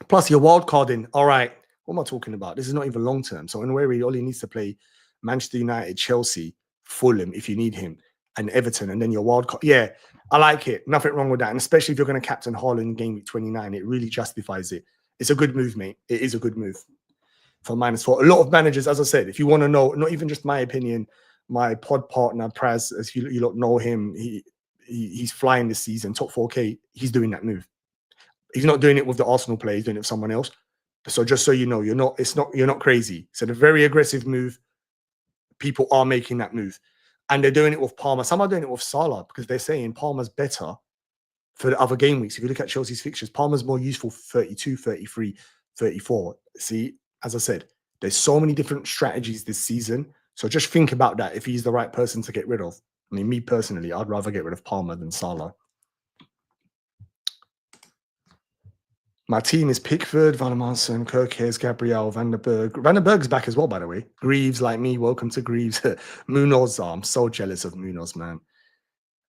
Plus, you're wild carding. All right, what am I talking about? This is not even long term. So Nweri only needs to play Manchester United, Chelsea, Fulham if you need him, and Everton, and then your wild card. Yeah, I like it. Nothing wrong with that. And especially if you're going to captain Haaland in game week 29, it really justifies it. It's a good move, mate. It is a good move for -4. A lot of managers, as I said, if you want to know, not even just my opinion, my pod partner, Praz, as you lot know him, he's flying this season, top 4K. He's doing that move. He's not doing it with the Arsenal player. He's doing it with someone else. So just so you know, you're not crazy. It's a very aggressive move. People are making that move. And they're doing it with Palmer. Some are doing it with Salah because they're saying Palmer's better for the other game weeks. If you look at Chelsea's fixtures, Palmer's more useful for 32, 33, 34. See, as I said, there's so many different strategies this season. So just think about that if he's the right person to get rid of. I mean, me personally, I'd rather get rid of Palmer than Salah. My team is Pickford, Van Manson, Kirkes, Gabriel, Van der Berg. Van der Berg's back as well, by the way. Greaves, like me. Welcome to Greaves. Munoz. I'm so jealous of Munoz, man.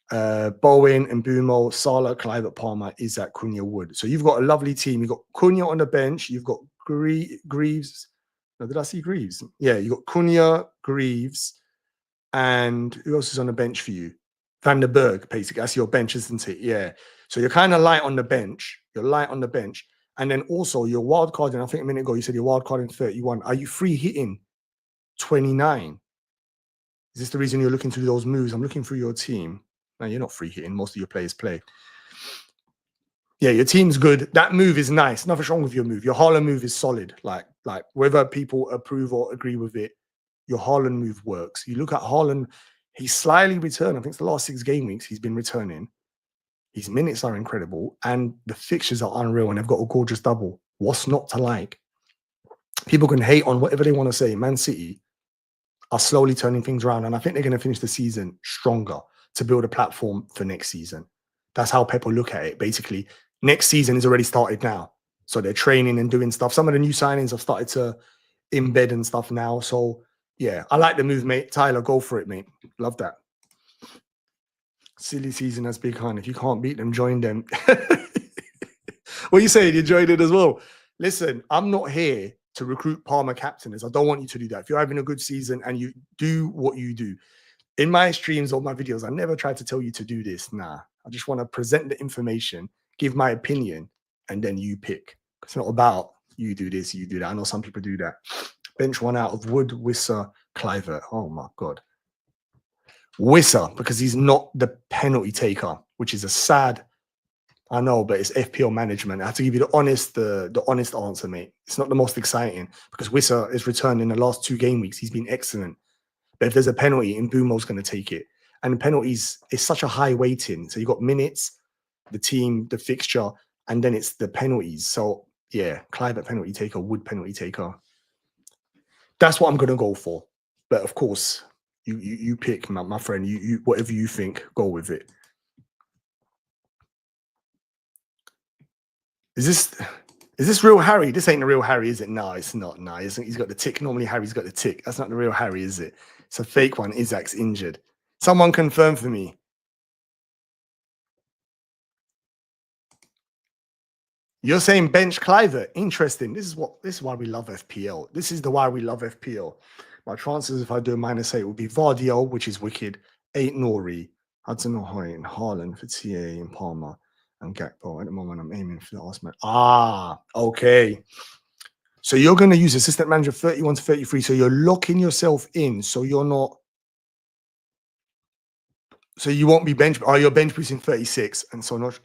Bowen and Bumo, Salah, Clive, Palmer, Isaac, Cunha, Wood. So you've got a lovely team. You've got Cunha on the bench. You've got Greaves. No, did I see Greaves? Yeah, you've got Cunha, Greaves, and who else is on the bench for you? Van der Berg, basically. That's your bench, isn't it? Yeah. So you're kind of light on the bench. You're light on the bench. And then also your wild card, and I think a minute ago you said your wild card in 31. Are you free hitting 29? Is this the reason you're looking to do those moves? I'm looking through your team. No, you're not free hitting. Most of your players play. Yeah, your team's good. That move is nice. Nothing wrong with your move. Your Haaland move is solid. Like whether people approve or agree with it, your Haaland move works. You look at Haaland, he's slightly returned. I think it's the last 6 game weeks he's been returning. His minutes are incredible, and the fixtures are unreal, and they've got a gorgeous double. What's not to like? People can hate on whatever they want to say. Man City are slowly turning things around, and I think they're going to finish the season stronger to build a platform for next season. That's how people look at it. Basically, next season is already started now. So they're training and doing stuff. Some of the new signings have started to embed and stuff now. So Yeah, I like the move, mate. Tyler, go for it, mate. Love that. Silly season has begun. If you can't beat them, join them. What are you saying? You joined it as well. Listen, I'm not here to recruit Palmer captainers. I don't want you to do that. If you're having a good season and you do what you do, in my streams or my videos, I never try to tell you to do this. Nah, I just want to present the information, give my opinion, and then you pick. It's not about you do this, you do that. I know some people do that. Bench one out of Wood, Wisser, Clivert. Oh my God. Wisser, because he's not the penalty taker, which is a sad, I know, but it's FPL management. I have to give you the honest answer, mate. It's not the most exciting because Wisser is returned in the last 2 game weeks. He's been excellent. But if there's a penalty, Mbumo's going to take it. And penalties is such a high weighting. So you got minutes, the team, the fixture, and then it's the penalties. So yeah, Clive penalty taker, Wood penalty taker. That's what I'm going to go for. But of course, you pick, my friend. You whatever you think, go with it. Is this real Harry? This ain't the real Harry, is it? No, it's not. No, he's got the tick. Normally Harry's got the tick. That's not the real Harry, is it? It's a fake one. Isaac's injured. Someone confirm for me. You're saying bench Clivert. Interesting. This is why we love FPL. This is the why we love FPL. My chances if I do a -8 would be Vardio, which is wicked. 8 Nori, Hudson-Odoi, and Haaland for TA and Palmer and Gakpo. At the moment, I'm aiming for the Arsenal. Ah, okay. So you're going to use assistant manager 31 to 33. So you're locking yourself in. So you're not. So you won't be bench. Oh, you're bench boosting 36, and so not.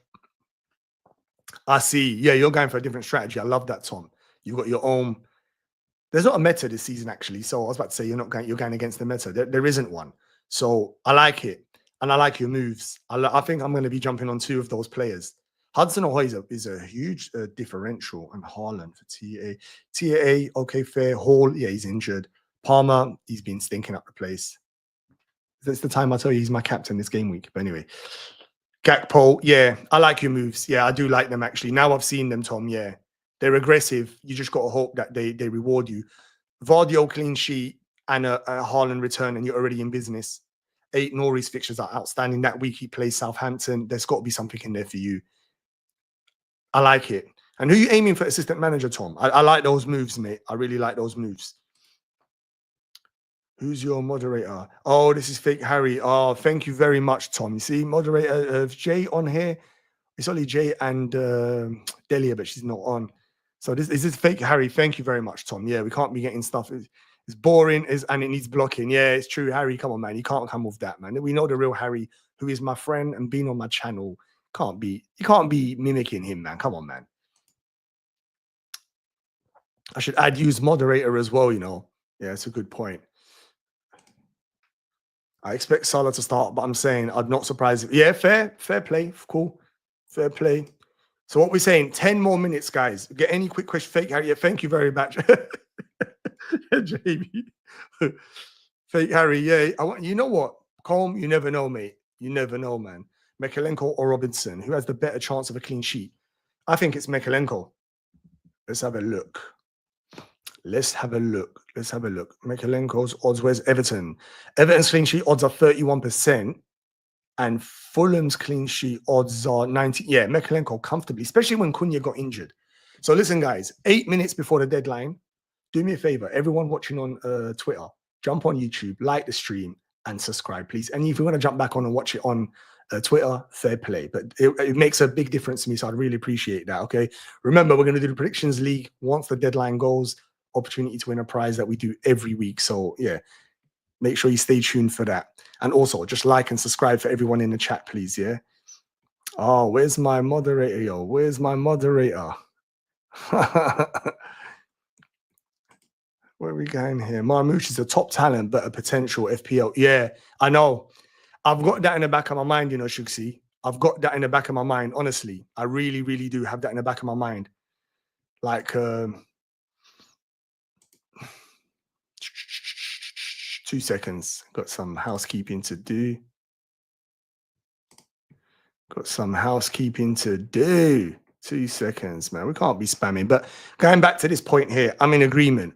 I see. Yeah, you're going for a different strategy. I love that, Tom. You've got your own. There's not a meta this season, actually. So I was about to say you're going against the meta. There isn't one. So I like it. And I like your moves. I think I'm going to be jumping on 2 of those players. Hudson-Odoi is a huge differential. And Haaland for TA. TA, okay, fair. Hall, yeah, he's injured. Palmer, he's been stinking up the place. That's the time I tell you he's my captain this game week. But anyway. Gakpo, yeah, I like your moves. Yeah, I do like them, actually. Now I've seen them, Tom, yeah. They're aggressive. You just got to hope that they reward you. Vardio clean sheet and a Haaland return, and you're already in business. 8 Nori's fixtures are outstanding. That week he plays Southampton. There's got to be something in there for you. I like it. And who are you aiming for assistant manager, Tom? I like those moves, mate. I really like those moves. Who's your moderator? Oh, this is fake Harry. Oh, thank you very much, Tom. You see, moderator of Jay on here. It's only Jay and Delia, but she's not on. So this is fake Harry. Thank you very much, Tom. Yeah, we can't be getting stuff. It's boring and it needs blocking. Yeah, it's true, Harry. Come on, man. You can't come with that, man. We know the real Harry, who is my friend and been on my channel. You can't be mimicking him, man. Come on, man. I should add use moderator as well, you know. Yeah, it's a good point. I expect Salah to start, but I'm saying I'm not surprised. Yeah, fair play. Cool. Fair play. So what we're saying, 10 more minutes, guys. Get any quick question, fake Harry. Yeah, thank you very much. Jamie. Fake Harry, yeah. You know what? Colm, you never know, mate. You never know, man. Mikalenko or Robinson, who has the better chance of a clean sheet? I think it's Mikalenko. Let's have a look. Mikalenko's odds. Where's Everton? Everton's clean sheet odds are 31%. And Fulham's clean sheet odds are 90. Yeah, Mikalenko comfortably, especially when Cunha got injured. So listen, guys, 8 minutes before the deadline, do me a favor. Everyone watching on Twitter, jump on YouTube, like the stream, and subscribe, please. And if you want to jump back on and watch it on Twitter, fair play. But it makes a big difference to me, so I'd really appreciate that, okay? Remember, we're going to do the Predictions League once the deadline goes. Opportunity to win a prize that we do every week. So, yeah. Make sure you stay tuned for that. And also, just like and subscribe for everyone in the chat, please, yeah? Oh, where's my moderator, yo? Where's my moderator? Where are we going here? Marmouche is a top talent, but a potential FPL. Yeah, I know. I've got that in the back of my mind, you know, Shugsy. I've got that in the back of my mind, honestly. I really, really do have that in the back of my mind. Like, 2 seconds. Got some housekeeping to do. 2 seconds, man. We can't be spamming. But going back to this point here, I'm in agreement.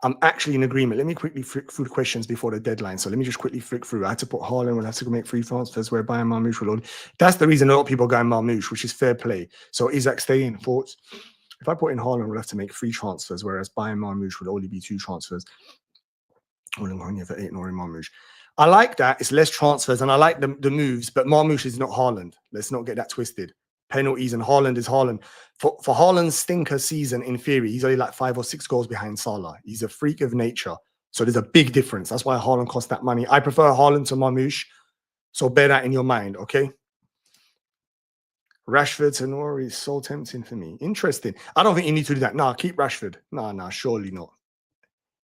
I'm actually in agreement. Let me quickly flick through the questions before the deadline. So let me just quickly flick through. I had to put Haaland, we'll have to go make 3 transfers where Bayern Marmoush will only. That's the reason a lot of people go in Marmoush, which is fair play. So Isaac, stay in. Thoughts? If I put in Haaland, we'll have to make 3 transfers, whereas Bayern Marmoush would only be 2 transfers. For 8 nor in Marmoush. I like that. It's less transfers, and I like the moves, but Marmoush is not Haaland. Let's not get that twisted. Penalties, and Haaland is Haaland. For Haaland's stinker season, in theory, he's only like 5 or 6 goals behind Salah. He's a freak of nature. So there's a big difference. That's why Haaland costs that money. I prefer Haaland to Marmoush. So bear that in your mind, okay? Rashford to Nori is so tempting for me. Interesting. I don't think you need to do that. Nah, keep Rashford. Nah, surely not.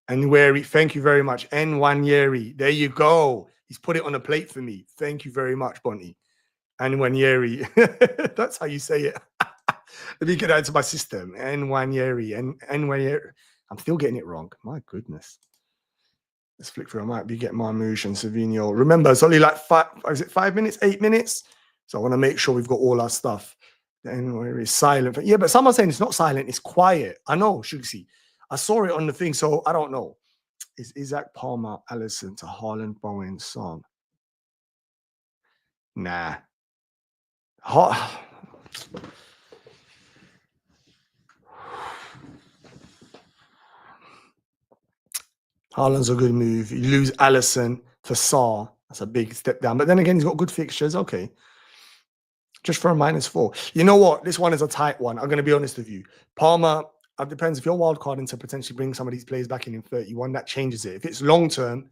And Wary, thank you very much. N1Yeri, there you go. He's put it on a plate for me. Thank you very much, Bonnie. N1Yeri, that's how you say it. Let me get that into my system. N1Yeri, N1Yeri. I'm still getting it wrong. My goodness. Let's flick through. I might be getting Marmoush and Savinho. Remember, it's only like 5 minutes, 8 minutes. So I want to make sure we've got all our stuff. N1Yeri is silent. Yeah, but someone's saying it's not silent, it's quiet. I know, Shugsy. I saw it on the thing, so I don't know. Is Isaac, Palmer, Allison to Haaland, Bowen, Son? Nah. Haaland's a good move. You lose Allison for Saar. That's a big step down. But then again, he's got good fixtures. Okay. Just for a -4. You know what? This one is a tight one. I'm going to be honest with you. Palmer, it depends. If you're wildcarding to potentially bring some of these players back in 31, that changes it. If it's long-term,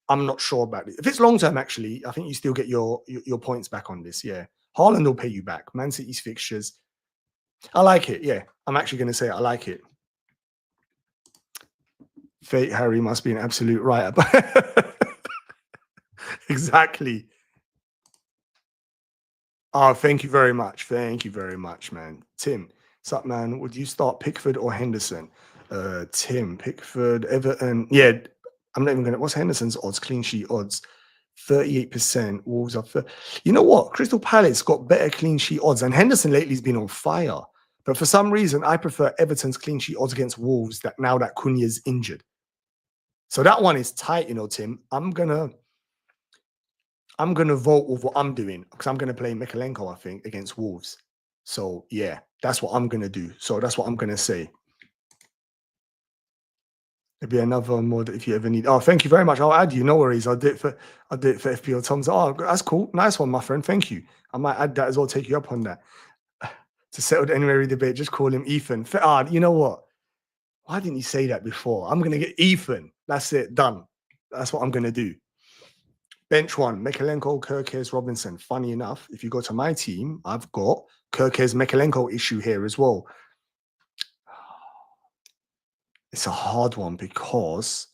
I'm not sure about it. If it's long-term, actually, I think you still get your points back on this, yeah. Haaland will pay you back. Man City's fixtures. I like it, yeah. I'm actually going to say I like it. Fate Harry must be an absolute writer. Exactly. Oh, thank you very much. Thank you very much, man. Tim, what's up, man? Would you start Pickford or Henderson? Tim, Pickford, Everton. Yeah, I'm not even going to. What's Henderson's odds? Clean sheet odds. 38%. Wolves are. You know what? Crystal Palace got better clean sheet odds, and Henderson lately has been on fire. But for some reason, I prefer Everton's clean sheet odds against Wolves that now that Cunha's injured. So that one is tight, you know, Tim. I'm gonna vote with what I'm doing because I'm gonna play Mikalenko, I think, against Wolves. So yeah, that's what I'm gonna do. So that's what I'm gonna say. There'll be another mod if you ever need. Oh, thank you very much. I'll add you. No worries. I'll do it for FPL Tom's. Oh, that's cool. Nice one, my friend. Thank you. I might add that as well. Take you up on that. To settle the anywhere debate, just call him Ethan. You know what? Why didn't you say that before? I'm gonna get Ethan. That's it. Done. That's what I'm gonna do. Bench one, Mikalenko, Kirkes, Robinson. Funny enough, if you go to my team, I've got Kirkes, Mikalenko issue here as well. It's a hard one because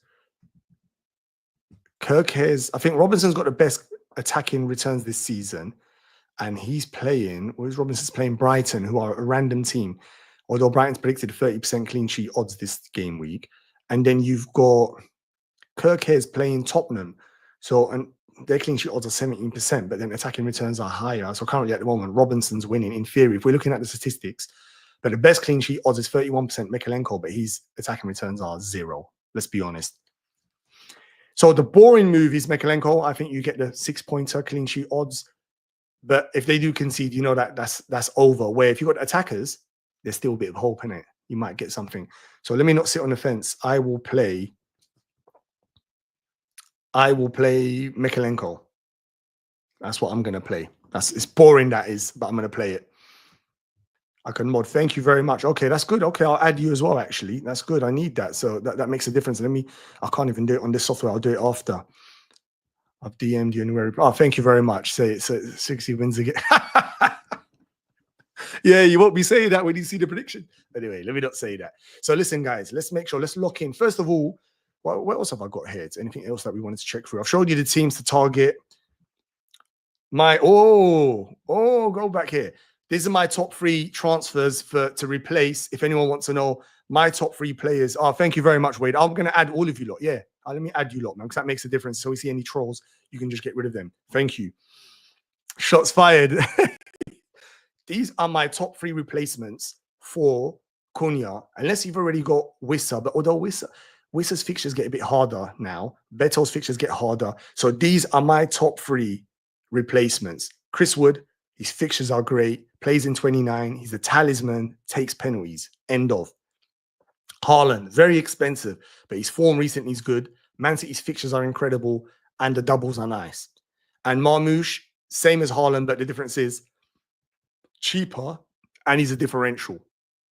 Kirkes, I think Robinson's got the best attacking returns this season, and he's playing, where's Robinson's playing Brighton, who are a random team, although Brighton's predicted 30% clean sheet odds this game week. And then you've got Kirkes playing Tottenham. So, and their clean sheet odds are 17%, but then attacking returns are higher. So currently at the moment, Robinson's winning in theory, if we're looking at the statistics. But the best clean sheet odds is 31% Mikalenko, but his attacking returns are 0. Let's be honest. So the boring move is Mikalenko. I think you get the 6-pointer clean sheet odds. But if they do concede, you know that's over. Where if you've got attackers, there's still a bit of hope in it. You might get something. So let me not sit on the fence. I will play Mikalenko. That's what I'm going to play. It's boring, that is, but I'm going to play it. I can mod. Thank you very much. Okay, that's good. Okay, I'll add you as well, actually. That's good. I need that. So that makes a difference. I can't even do it on this software. I'll do it after. I've DM'd you anywhere. Oh, thank you very much. Say it. So 60 wins again. Yeah, you won't be saying that when you see the prediction. Anyway, let me not say that. So listen, guys, let's make sure. Let's lock in. First of all, what else have I got here? Is anything else that we wanted to check through? I've showed you the teams to target. Go back here. These are my top 3 transfers to replace. If anyone wants to know my top 3 players. Oh, thank you very much, Wade. I'm going to add all of you lot. Yeah, let me add you lot, man, because that makes a difference. So we see any trolls, you can just get rid of them. Thank you. Shots fired. These are my top 3 replacements for Cunha, unless you've already got Wissa, but although Wissa's fixtures get a bit harder now, Beto's fixtures get harder. So these are my top 3 replacements. Chris Wood, his fixtures are great, plays in 29, he's a talisman, takes penalties, end of. Haaland, very expensive, but his form recently is good. Man City's fixtures are incredible, and the doubles are nice. And Marmoush, same as Haaland, but the difference is cheaper, and he's a differential.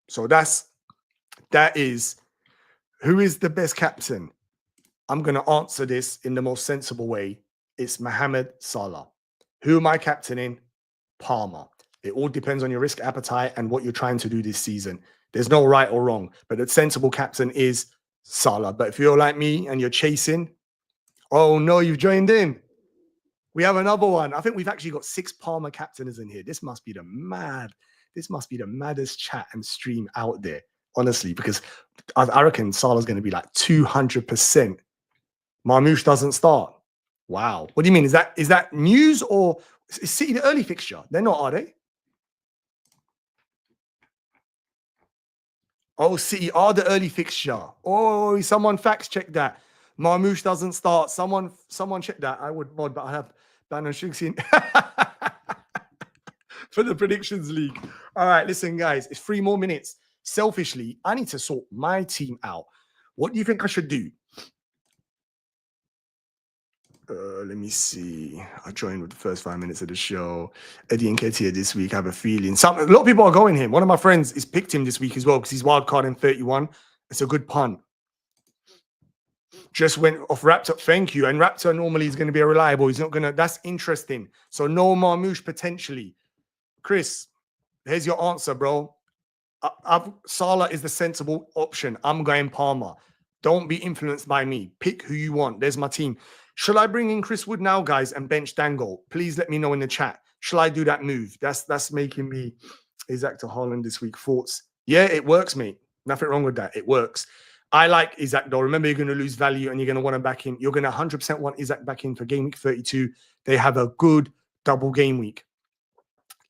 So that is who is the best captain. I'm going to answer this in the most sensible way. It's Mohamed Salah. Who am I captaining? Palmer. It all depends on your risk appetite and what you're trying to do this season. There's no right or wrong, but the sensible captain is Salah. But if you're like me and you're chasing, oh no, you've joined in. We have another one. I think we've actually got 6 Palmer captains in here. This must be the maddest chat and stream out there, honestly, because I reckon Salah's going to be like 200%. Marmoush doesn't start. Wow. What do you mean? Is that news, or is City the early fixture? They're not, are they? Oh, City are the early fixture. Oh, someone fact check that. Marmoush doesn't start. Someone check that. I would mod, but I have Ban and Shugs in for the predictions league. All right, listen, guys, it's 3 more minutes. Selfishly, I need to sort my team out. What do you think I should do? Let me see. I joined with the first 5 minutes of the show. Eddie and Ketia this week. I have a feeling. A lot of people are going him. One of my friends has picked him this week as well because he's wild card in 31. It's a good punt. Just went off Raptor. Thank you. And Raptor normally is going to be a reliable. He's not going to. That's interesting. So no Marmoush potentially. Chris, here's your answer, bro. Salah is the sensible option. I'm going Palmer. Don't be influenced by me. Pick who you want. There's my team. Shall I bring in Chris Wood now, guys, and bench Dangle? Please let me know in the chat. Shall I do that move? That's making me Isaac to Haaland this week. Thoughts? Yeah, it works, mate. Nothing wrong with that. It works. I like Isaac, though. Remember, you're going to lose value and you're going to want him back in. You're going to 100% want Isaac back in for game week 32. They have a good double game week.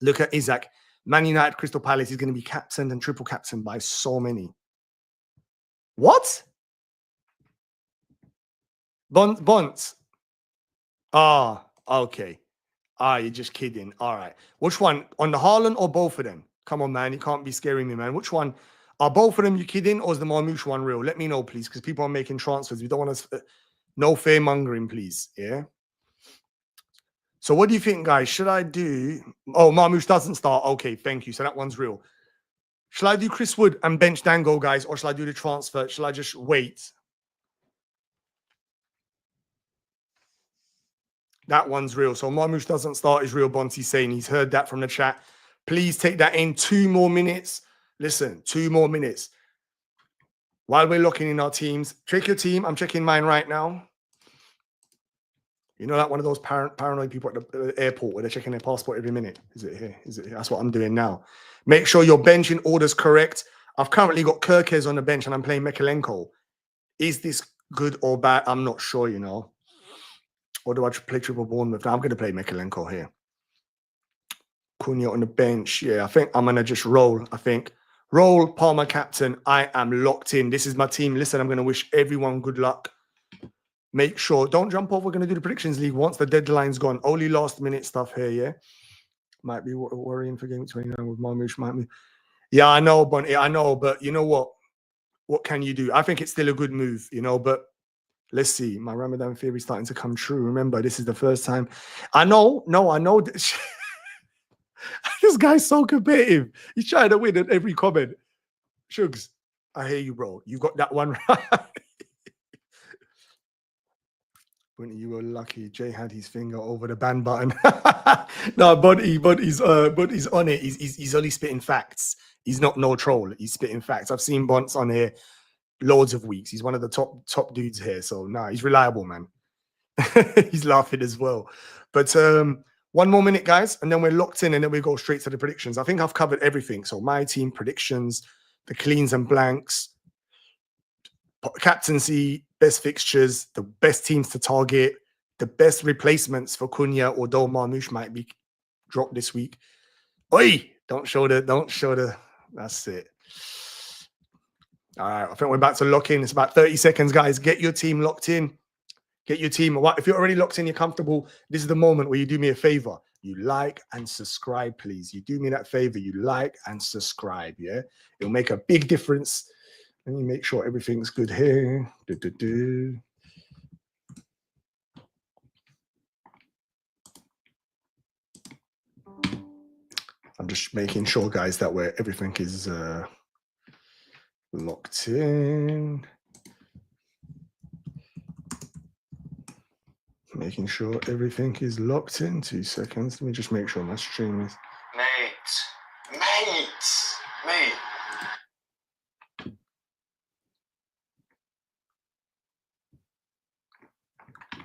Look at Isaac. Man United, Crystal Palace is going to be captained and triple captained by so many. What? Bonds. Ah, okay. Ah, you're just kidding. All right. Which one? On the Haaland or both of them? Come on, man. You can't be scaring me, man. Which one? Are both of them you kidding, or is the Marmoush one real? Let me know, please, because people are making transfers. We don't want to... no fear mongering, please. Yeah? So what do you think, guys? Should I do... Oh, Marmoush doesn't start. Okay, thank you. So that one's real. Shall I do Chris Wood and bench Dango, guys, or shall I do the transfer? Shall I just wait? That one's real. So Marmoush doesn't start is real. Bonti's saying he's heard that from the chat. Please take that in. 2 more minutes. Listen, 2 more minutes. While we're locking in our teams, check your team. I'm checking mine right now. You know, like one of those paranoid people at the airport where they're checking their passport every minute. Is it here? Is it here? That's what I'm doing now. Make sure your benching order's correct. I've currently got Kirkes on the bench and I'm playing Mikalenko. Is this good or bad? I'm not sure, you know. Or do I play triple Bournemouth? I'm going to play Mikalenko here. Cunha on the bench. Yeah, I think I'm going to just roll. I think. Roll, Palmer captain. I am locked in. This is my team. Listen, I'm going to wish everyone good luck. Make sure. Don't jump off. We're going to do the predictions league once the deadline's gone. Only last minute stuff here, yeah? Might be worrying for game 29 with Marmoush. Might be. Yeah, I know, Bonnie. I know, but you know what? What can you do? I think it's still a good move, you know, but let's see. My Ramadan theory is starting to come true. Remember, this is the first time. I know. No, I know. This guy's so competitive. He's trying to win at every comment. Shugs, I hear you, bro. You got that one right. When you were lucky, Jay had his finger over the ban button. No, Buddy's on it. He's only spitting facts. He's not no troll. He's spitting facts. I've seen Bonts on here loads of weeks. He's one of the top dudes here. So nah, he's reliable, man. He's laughing as well. But 1 more minute, guys, and then we're locked in, and then we go straight to the predictions. I think I've covered everything. So my team predictions, the cleans and blanks, captaincy, best fixtures, the best teams to target, the best replacements for Cunha, although Marmoush might be dropped this week. Oi! Don't show the. That's it. All right, I think we're about to lock in. It's about 30 seconds, guys. Get your team locked in. Get your team. If you're already locked in, you're comfortable. This is the moment where you do me a favor. You like and subscribe, please. You do me that favor. You like and subscribe, yeah? It'll make a big difference. Let me make sure everything's good here. I'm just making sure, guys, that everything is locked in. Making sure everything is locked in. 2 seconds. Let me just make sure my stream is. Mate.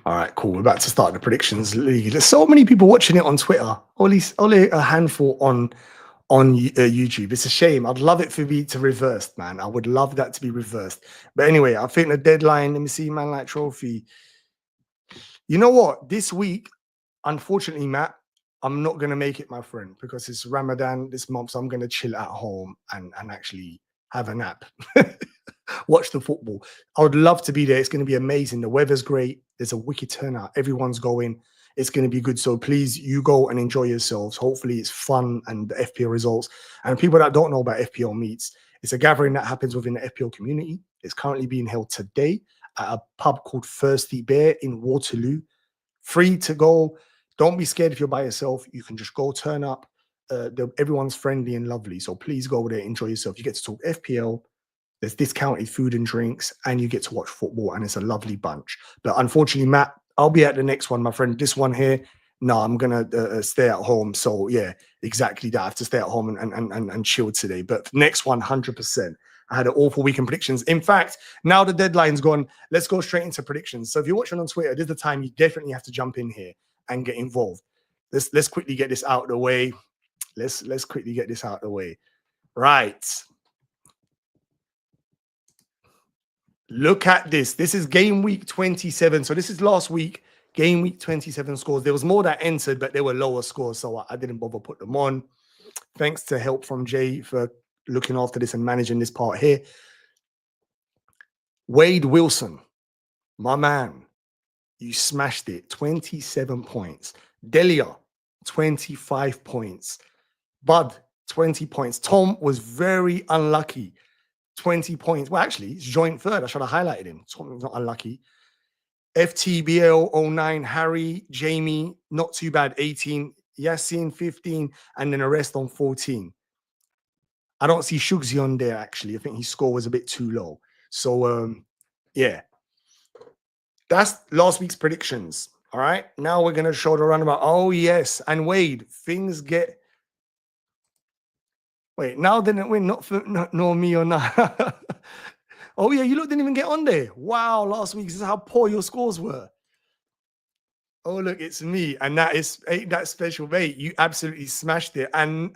All right, cool. We're about to start the predictions league. There's so many people watching it on Twitter. Only a handful on YouTube. It's a shame. I'd love it for me to reverse, man. I would love that to be reversed. But anyway, I think the deadline. Let me see, man. Like trophy. You know what? This week, unfortunately, Matt, I'm not going to make it, my friend, because it's Ramadan this month. So I'm going to chill at home and actually have a nap. Watch the football. I would love to be there. It's going to be amazing. The weather's great. There's a wicked turnout. Everyone's going. It's going to be good. So please, you go and enjoy yourselves. Hopefully it's fun and the FPL results. And people that don't know about FPL meets, it's a gathering that happens within the FPL community. It's currently being held today at a pub called Thirsty Bear in Waterloo. Free to go. Don't be scared if you're by yourself. You can just go turn up. Everyone's friendly and lovely. So please go there, enjoy yourself. You get to talk FPL. There's discounted food and drinks, and you get to watch football, and it's a lovely bunch. But unfortunately, Matt, I'll be at the next one, my friend. This one here, no, I'm going to stay at home. So, yeah, exactly that. I have to stay at home and chill today. But next one, 100%. I had an awful week in predictions. In fact, now the deadline's gone, let's go straight into predictions. So if you're watching on Twitter, this is the time you definitely have to jump in here and get involved. Let's quickly get this out of the way. Let's quickly get this out of the way. Right. Look at this. This is game week 27. So this is last week, game week 27 scores. There was more that entered, but there were lower scores, so I didn't bother put them on. Thanks to help from Jay for looking after this and managing this part here. Wade Wilson, my man, you smashed it. 27 points. Delia, 25 points. Bud, 20 points. Tom was very unlucky. 20 points. Well, actually, it's joint third. I should have highlighted him. Tom was not unlucky. FTBL09, Harry, Jamie, not too bad, 18. Yasin, 15. And then the rest on 14. I don't see Shugsy on there, actually. I think his score was a bit too low. So, yeah. That's last week's predictions. All right. Now we're going to show the runabout. Oh, yes. And Wade, things get... Wait, now didn't win, not me or not. Oh, yeah, you look didn't even get on there. Wow, last week, this is how poor your scores were. Oh, look, it's me. And that is that special, mate. You absolutely smashed it. And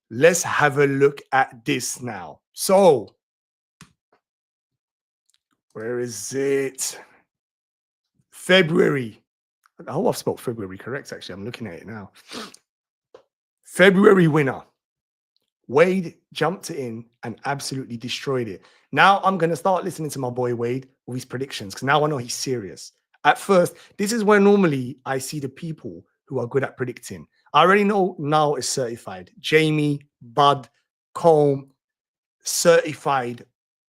let's have a look at this now. So, where is it? February. I hope I've spelled February correct, actually. I'm looking at it now. February winner. Wade jumped in and absolutely destroyed it. Now I'm going to start listening to my boy Wade with his predictions because now I know he's serious. At first, this is where normally I see the people who are good at predicting. I already know now it's certified. Jamie, Bud, Colm, certified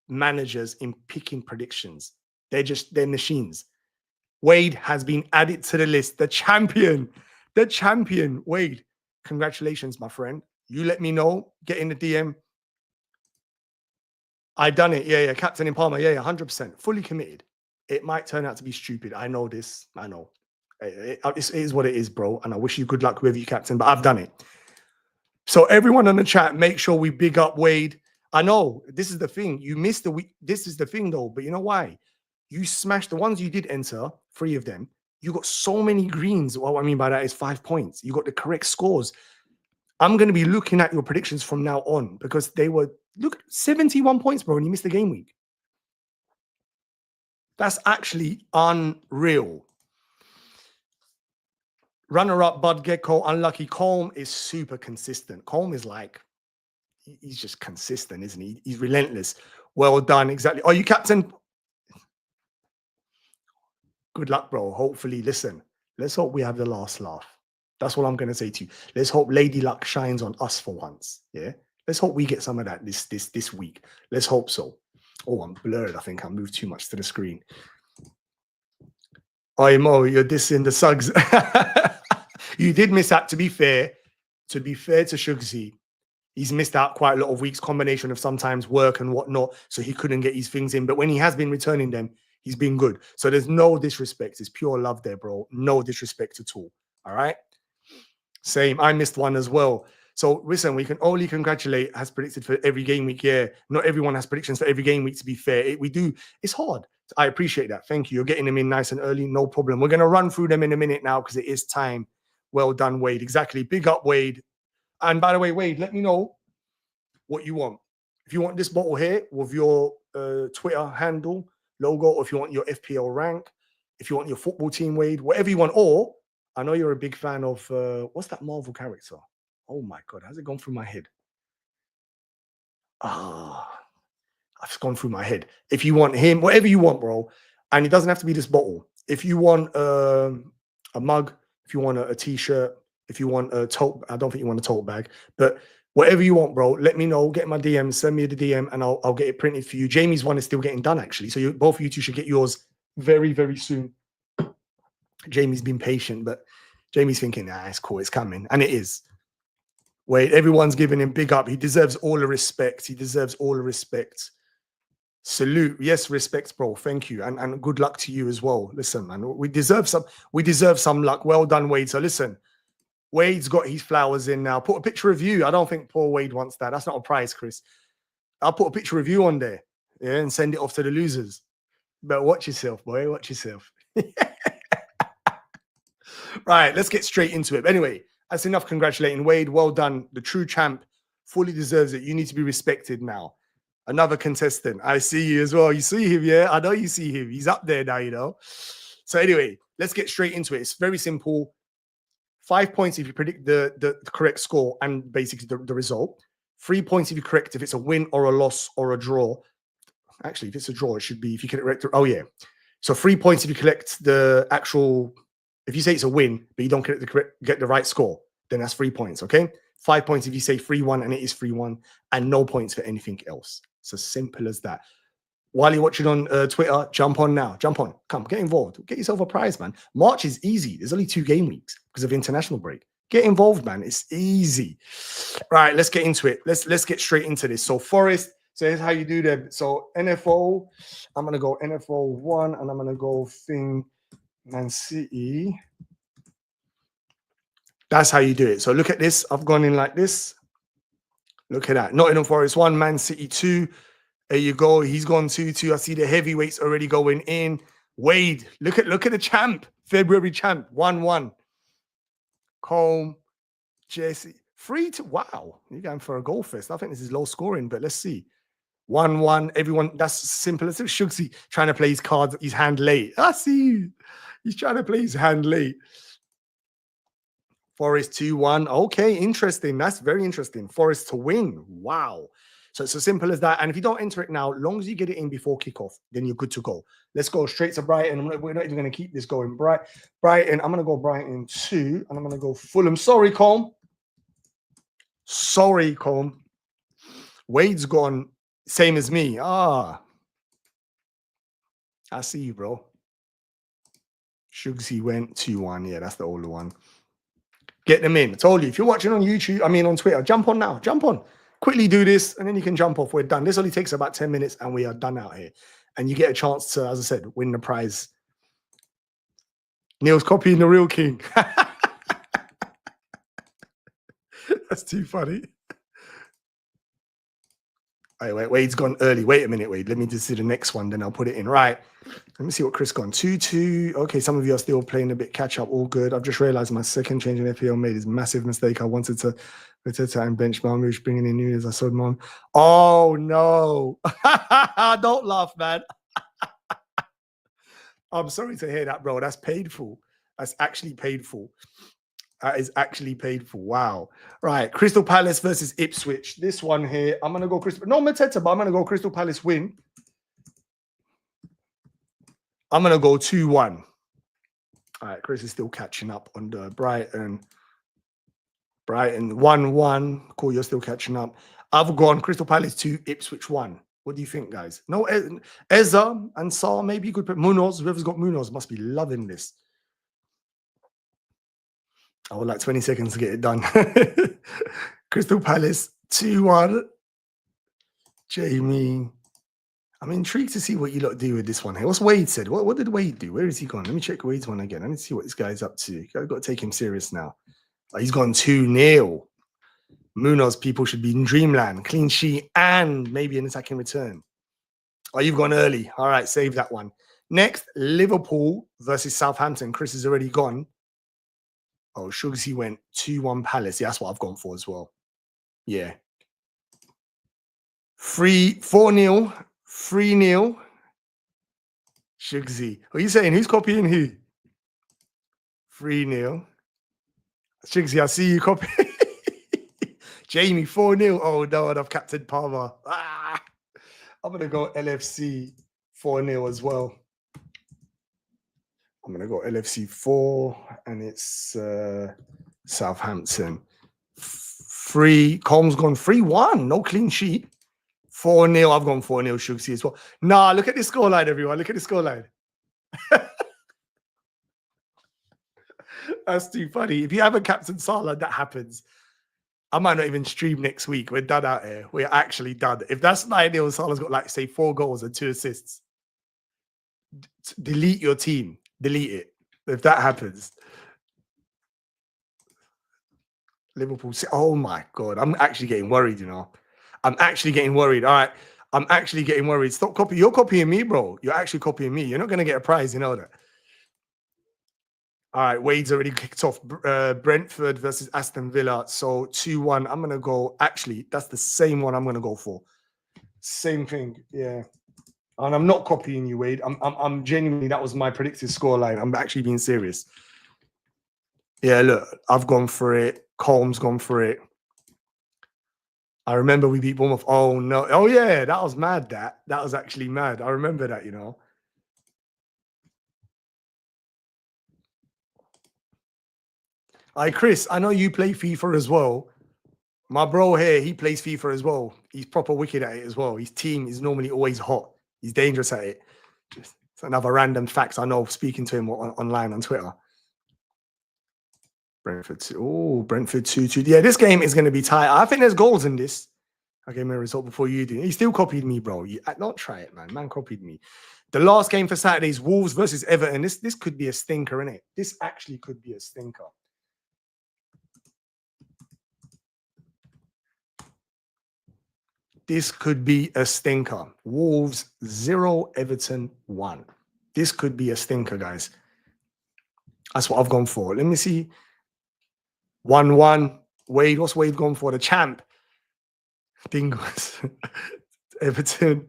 managers in picking predictions. They're machines. Wade has been added to the list. The champion, Wade. Congratulations, my friend. You let me know. Get in the DM. I done it. Yeah. Captain in Palmer. Yeah, 100%. Fully committed. It might turn out to be stupid. I know this. I know. It is what it is, bro. And I wish you good luck with you, Captain, but I've done it. So everyone on the chat, make sure we big up Wade. I know this is the thing. You missed the week. This is the thing, though. But you know why? You smashed the ones you did enter, 3 of them. You got so many greens. What I mean by that is 5 points. You got the correct scores. I'm going to be looking at your predictions from now on because they were, look, 71 points, bro, and you missed the game week. That's actually unreal. Runner-up, Bud Gecko, unlucky. Colm is super consistent. Colm is like, he's just consistent, isn't he? He's relentless. Well done, exactly. Oh, you captain? Good luck, bro. Hopefully, listen, let's hope we have the last laugh. That's what I'm going to say to you. Let's hope Lady Luck shines on us for once. Yeah. Let's hope we get some of that this week. Let's hope so. Oh, I'm blurred. I think I moved too much to the screen. Oh, Mo, you're dissing the Suggs. You did miss out, to be fair. To be fair to Shugsy, he's missed out quite a lot of weeks, combination of sometimes work and whatnot, so he couldn't get his things in. But when he has been returning them, he's been good. So there's no disrespect. It's pure love there, bro. No disrespect at all. All right? Same. I missed one as well. So listen, we can only congratulate as predicted for every game week. Yeah, not everyone has predictions for every game week, to be fair. We do. It's hard. I appreciate that. Thank you. You're getting them in nice and early. No problem. We're going to run through them in a minute now because it is time. Well done, Wade. Exactly. Big up, Wade. And by the way, Wade, let me know what you want. If you want this bottle here with your Twitter handle logo, or if you want your FPL rank, if you want your football team, Wade, whatever you want. Or I know you're a big fan of what's that Marvel character? Oh my God, how's it gone through my head? It's gone through my head. If you want him, whatever you want, bro, and it doesn't have to be this bottle. If you want a mug, if you want a t-shirt, if you want a tote, I don't think you want a tote bag, but whatever you want, bro, let me know. Get my DM, send me the DM, and I'll get it printed for you. Jamie's one is still getting done, actually. So both of you two should get yours very, very soon. Jamie's been patient, but Jamie's thinking, it's cool, it's coming. And it is. Wait, everyone's giving him big up. He deserves all the respect. He deserves all the respect. Salute. Yes, respect, bro. Thank you. And good luck to you as well. Listen, man, we deserve some luck. Well done, Wade. So listen, Wade's got his flowers in now. Put a picture of you. I don't think poor Wade wants that. That's not a prize, Chris. I'll put a picture of you on there, yeah, and send it off to the losers. But watch yourself, boy. Watch yourself. Right, let's get straight into it. Anyway, that's enough congratulating Wade. Well done. The true champ fully deserves it. You need to be respected now. Another contestant. I see you as well. You see him, yeah? I know you see him. He's up there now, you know. So anyway, let's get straight into it. It's very simple. 5 points if you predict the correct score and basically the result. 3 points if you correct if it's a win or a loss or a draw. Actually, if it's a draw, it should be if you correct. Oh, yeah. So 3 points if you collect the actual... If you say it's a win, but you don't get the right score, then that's 3 points, okay? 5 points if you say 3-1 and it is 3-1, and no points for anything else. It's as simple as that. While you're watching on Twitter, jump on now. Jump on. Come, get involved. Get yourself a prize, man. March is easy. There's only 2 game weeks because of international break. Get involved, man. It's easy. Right, let's get into it. Let's get straight into this. So Forest, so here's how you do that. So NFO, I'm going to go NFO 1, and I'm going to go thing Man City. That's how you do it. So look at this. I've gone in like this. Look at that. Nottingham Forest 1, Man City 2. There you go. He's gone 2-2. I see the heavyweights already going in. Wade, look at the champ. February champ. 1-1. Colm, Jesse. 3-2. Wow. You're going for a goal fest. I think this is low scoring, but let's see. 1-1. Everyone, that's simple. It's Shugsy trying to play his cards, his hand late. I see. He's trying to play his hand late. Forest 2-1. Okay, interesting. That's very interesting. Forest to win. Wow. So it's as simple as that. And if you don't enter it now, long as you get it in before kickoff, then you're good to go. Let's go straight to Brighton. We're not even going to keep this going. Brighton, I'm going to go Brighton 2, and I'm going to go Fulham. Sorry, Colm. Sorry, Colm. Wade's gone same as me. I see you, bro. Shugsy went 2-1. Yeah, that's the older one. Get them in. I told you, if you're watching on YouTube, on Twitter, jump on now. Jump on. Quickly do this, and then you can jump off. We're done. This only takes about 10 minutes, and we are done out here. And you get a chance to, as I said, win the prize. Neil's copying the real king. That's too funny. Wait, Wade's gone early. Wait a minute, Wade. Let me just see the next one, then I'll put it in. Right. Let me see what Chris gone. 2-2. Okay, some of you are still playing a bit catch up. All good. I've just realized my second change in FPL made this massive mistake. I wanted to and bench Marmouche, bringing in Nunes. I saw Mom. Oh, no. Don't laugh, man. I'm sorry to hear that, bro. That's painful. That's actually painful. That is actually painful. Wow. Right. Crystal Palace versus Ipswich. This one here, I'm going to go Crystal. No Mateta, but I'm going to go Crystal Palace win. I'm going to go 2-1. All right. Chris is still catching up on the Brighton. Brighton 1-1. Cool. You're still catching up. I've gone Crystal Palace 2, Ipswich 1. What do you think, guys? No, Eza and Salah. Maybe you could put Munoz. Whoever's got Munoz must be loving this. I would like 20 seconds to get it done. Crystal Palace 2-1. Jamie. I'm intrigued to see what you lot do with this one here. What's Wade said? What did Wade do? Where is he gone? Let me check Wade's one again. I need to see what this guy's up to. I've got to take him serious now. He's gone 2-0. Munoz, people should be in dreamland. Clean sheet and maybe an attacking return. Oh, you've gone early. All right, save that one. Next, Liverpool versus Southampton. Chris is already gone. Oh, Shugsy went 2-1 Palace. Yeah, that's what I've gone for as well. Yeah. 4-0. 3-0. Shugsy. What are you saying? Who's copying who? 3-0. Shugsy, I see you copy. Jamie, 4-0. Oh, no, I've captain Palmer. Ah, I'm going to go LFC 4-0 as well. I'm going to go LFC 4, and it's Southampton. Combs gone 3-1. No clean sheet. 4-0. I've gone 4-0 Shugsy as well. Nah, look at this scoreline, everyone. Look at the scoreline. That's too funny. If you have a captain Salah, that happens. I might not even stream next week. We're done out here. We're actually done. If that's 9-0, Salah's got, like, say, 4 goals and 2 assists. Delete your team. Delete it. If that happens. Liverpool. Oh, my God. I'm actually getting worried, you know. I'm actually getting worried. All right. I'm actually getting worried. Stop copying. You're copying me, bro. You're actually copying me. You're not going to get a prize. You know that. All right. Wade's already kicked off. Brentford versus Aston Villa. So 2-1. I'm going to go. Actually, that's the same one I'm going to go for. Same thing. Yeah. And I'm not copying you, Wade. I'm genuinely, that was my predicted scoreline. I'm actually being serious. Yeah, look, I've gone for it. Colm's gone for it. I remember we beat Bournemouth. Oh, no. Oh, yeah, that was mad, that was actually mad. I remember that, you know. Hi, Chris, I know you play FIFA as well. My bro here, he plays FIFA as well. He's proper wicked at it as well. His team is normally always hot. He's dangerous at it. Just another random fact I know speaking to him online on Twitter. Brentford 2. Oh, Brentford 2-2. Yeah, this game is going to be tight. I think there's goals in this. I gave him a result before you do. He still copied me, bro. Don't try it, man. Man copied me. The last game for Saturday is Wolves versus Everton. This could be a stinker, innit? This actually could be a stinker. This could be a stinker. Wolves 0, Everton 1. This could be a stinker, guys. That's what I've gone for. Let me see. 1-1. Wade, what's Wade gone for? The champ. Dingles. Everton.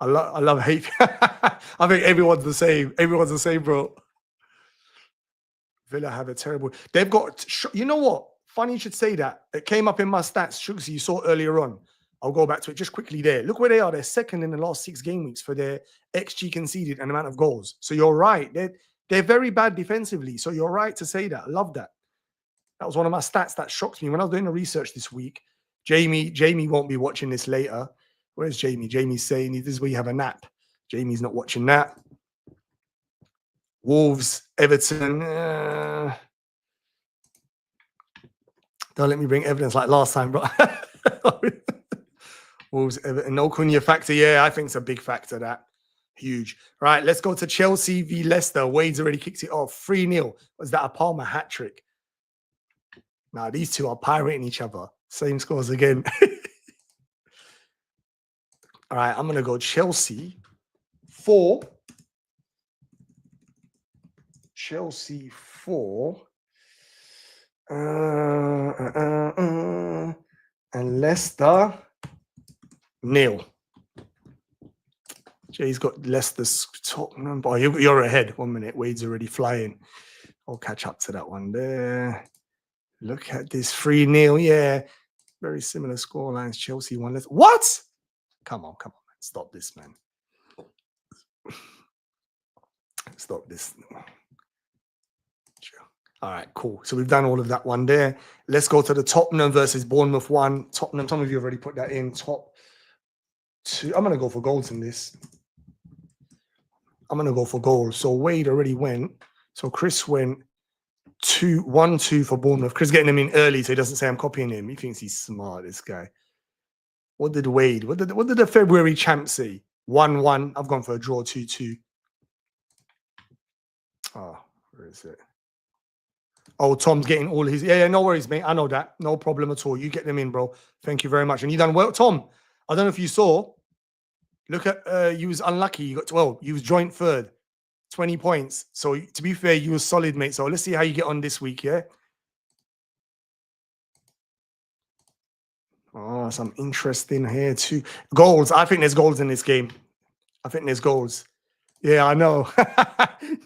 I love hate. I think everyone's the same. Everyone's the same, bro. Villa have a terrible. They've got. You know what? Funny you should say that. It came up in my stats. Shugsy, you saw earlier on. I'll go back to it just quickly there. Look where they are. They're second in the last 6 game weeks for their XG conceded and amount of goals. So you're right. They're very bad defensively. So you're right to say that. I love that. That was one of my stats that shocked me when I was doing the research this week. Jamie won't be watching this later. Where's Jamie? Jamie's saying this is where you have a nap. Jamie's not watching that. Wolves, Everton. Don't let me bring evidence like last time, bro. Wolves, Everton. No Cunha factor. Yeah, I think it's a big factor, that. Huge. Right, let's go to Chelsea v Leicester. Wade's already kicked it off. 3-0. Was that a Palmer hat trick? Nah, these two are pirating each other. Same scores again. All right, I'm going to go Chelsea 4. Chelsea 4. And Leicester 0. Jay's got Leicester's top number. Oh, you're ahead. 1 minute. Wade's already flying. I'll catch up to that one there. Look at this 3-0. Yeah. Very similar score lines. Chelsea won. What? Come on, man. Stop this, man. Stop this. All right, cool. So we've done all of that one there. Let's go to the Tottenham versus Bournemouth one. Tottenham, some of you have already put that in. Top two. I'm going to go for goals in this. I'm going to go for goals. So Wade already went. So Chris went 1-2 for Bournemouth. Chris getting him in early so he doesn't say I'm copying him. He thinks he's smart, this guy. What did Wade? What did the February champ say? 1-1. I've gone for a draw 2-2. Oh, where is it? Oh, Tom's getting all his... Yeah, no worries, mate. I know that. No problem at all. You get them in, bro. Thank you very much. And you done well. Tom, I don't know if you saw. Look at... you was unlucky. You got 12. You was joint third. 20 points. So, to be fair, you was solid, mate. So, let's see how you get on this week, yeah? Oh, some interesting here, too. Goals. I think there's goals in this game. I think there's goals. Yeah, I know.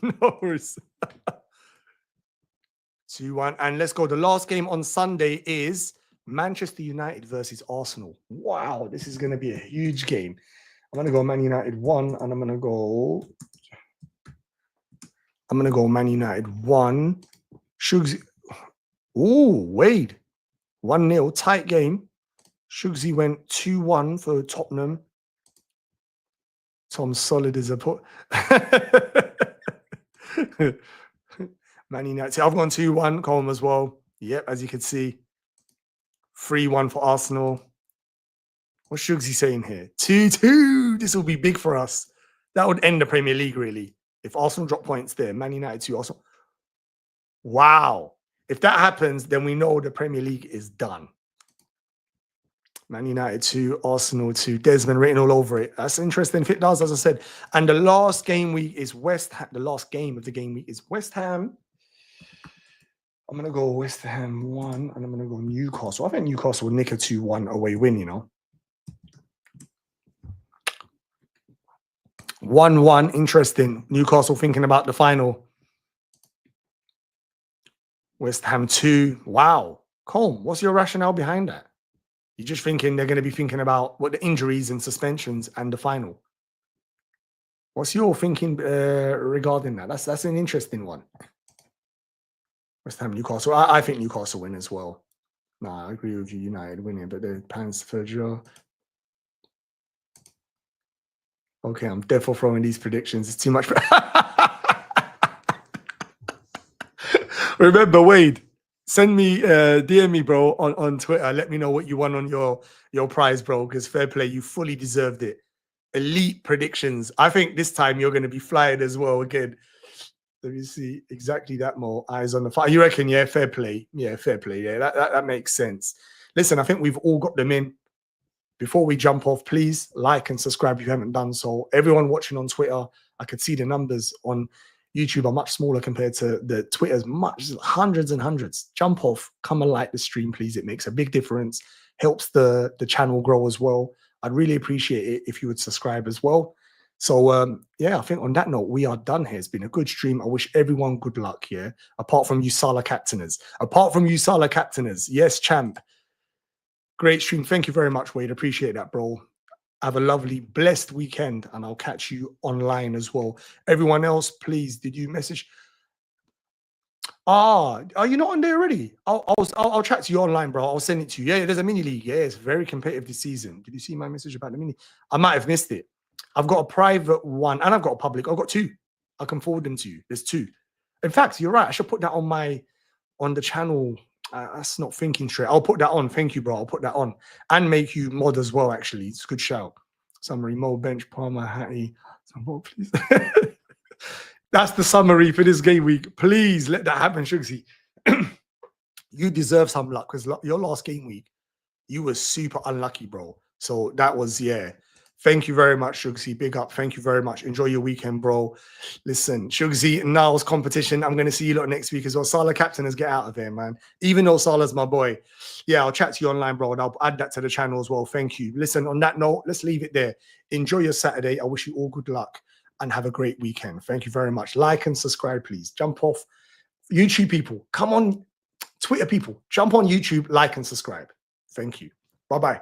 No worries. 2-1. And let's go. The last game on Sunday is Manchester United versus Arsenal. Wow, this is going to be a huge game. I'm going to go Man United 1, and I'm going to go Man United 1. Shugsy. Ooh, Wade. 1-0. Tight game. Shugsy went 2-1 for Tottenham. Tom's solid as a put. Man United. I've gone 2-1, Colm as well. Yep, as you can see. 3-1 for Arsenal. What's Shugsy saying here? 2-2. This will be big for us. That would end the Premier League, really. If Arsenal drop points there. Man United 2, Arsenal. Wow. If that happens, then we know the Premier League is done. Man United 2, Arsenal 2. Desmond written all over it. That's interesting. If it does, as I said. And the last game week is West Ham. The last game of the game week is West Ham. I'm going to go West Ham 1, and I'm going to go Newcastle. I think Newcastle will nick a 2-1 away win, you know. 1-1. Interesting. Newcastle thinking about the final. West Ham 2. Wow. Colm, what's your rationale behind that? You're just thinking they're going to be thinking about what the injuries and suspensions and the final. What's your thinking regarding that? That's an interesting one. West Ham, Newcastle. I think Newcastle win as well. No, I agree with you. United winning, but the plans for draw. Okay, I'm definitely throwing these predictions. It's too much. Remember, Wade. Send me, DM me, bro, on Twitter. Let me know what you won on your prize, bro, because fair play, you fully deserved it. Elite predictions. I think this time you're going to be flying as well again. Let me see. Exactly that more. Eyes on the fire. You reckon, yeah, fair play. Yeah, fair play. Yeah, that makes sense. Listen, I think we've all got them in. Before we jump off, please like and subscribe if you haven't done so. Everyone watching on Twitter, I could see the numbers on YouTube are much smaller compared to the Twitter's much, hundreds and hundreds. Jump off, come and like the stream, please. It makes a big difference, helps the channel grow as well. I'd really appreciate it if you would subscribe as well. So, yeah, I think on that note, we are done here. It's been a good stream. I wish everyone good luck here, apart from you Salah captainers. Apart from you Salah captainers. Yes, champ. Great stream. Thank you very much, Wade. Appreciate that, bro. Have a lovely, blessed weekend, and I'll catch you online as well. Everyone else, please, did you message? Are you not on there already? I'll chat to you online, bro. I'll send it to you. Yeah, there's a mini league. Yeah, it's very competitive this season. Did you see my message about the mini? I might have missed it. I've got a private one, and I've got a public. I've got 2. I can forward them to you. There's 2. In fact, you're right. I should put that on the channel. That's not thinking straight. I'll put that on. Thank you, bro. I'll put that on and make you mod as well. Actually, it's a good shout. Summary: Mo, Bench, Palmer, Hattie. Some more, please. That's the summary for this game week. Please let that happen, Shugsy. You deserve some luck because your last game week, you were super unlucky, bro. So that was, yeah. Thank you very much, Shugsy. Big up. Thank you very much. Enjoy your weekend, bro. Listen, Shugsy, Niles competition. I'm going to see you lot next week as well. Salah captainers, get out of there, man. Even though Salah's my boy. Yeah, I'll chat to you online, bro, and I'll add that to the channel as well. Thank you. Listen, on that note, let's leave it there. Enjoy your Saturday. I wish you all good luck and have a great weekend. Thank you very much. Like and subscribe, please. Jump off. YouTube people, come on. Twitter people, jump on YouTube, like and subscribe. Thank you. Bye-bye.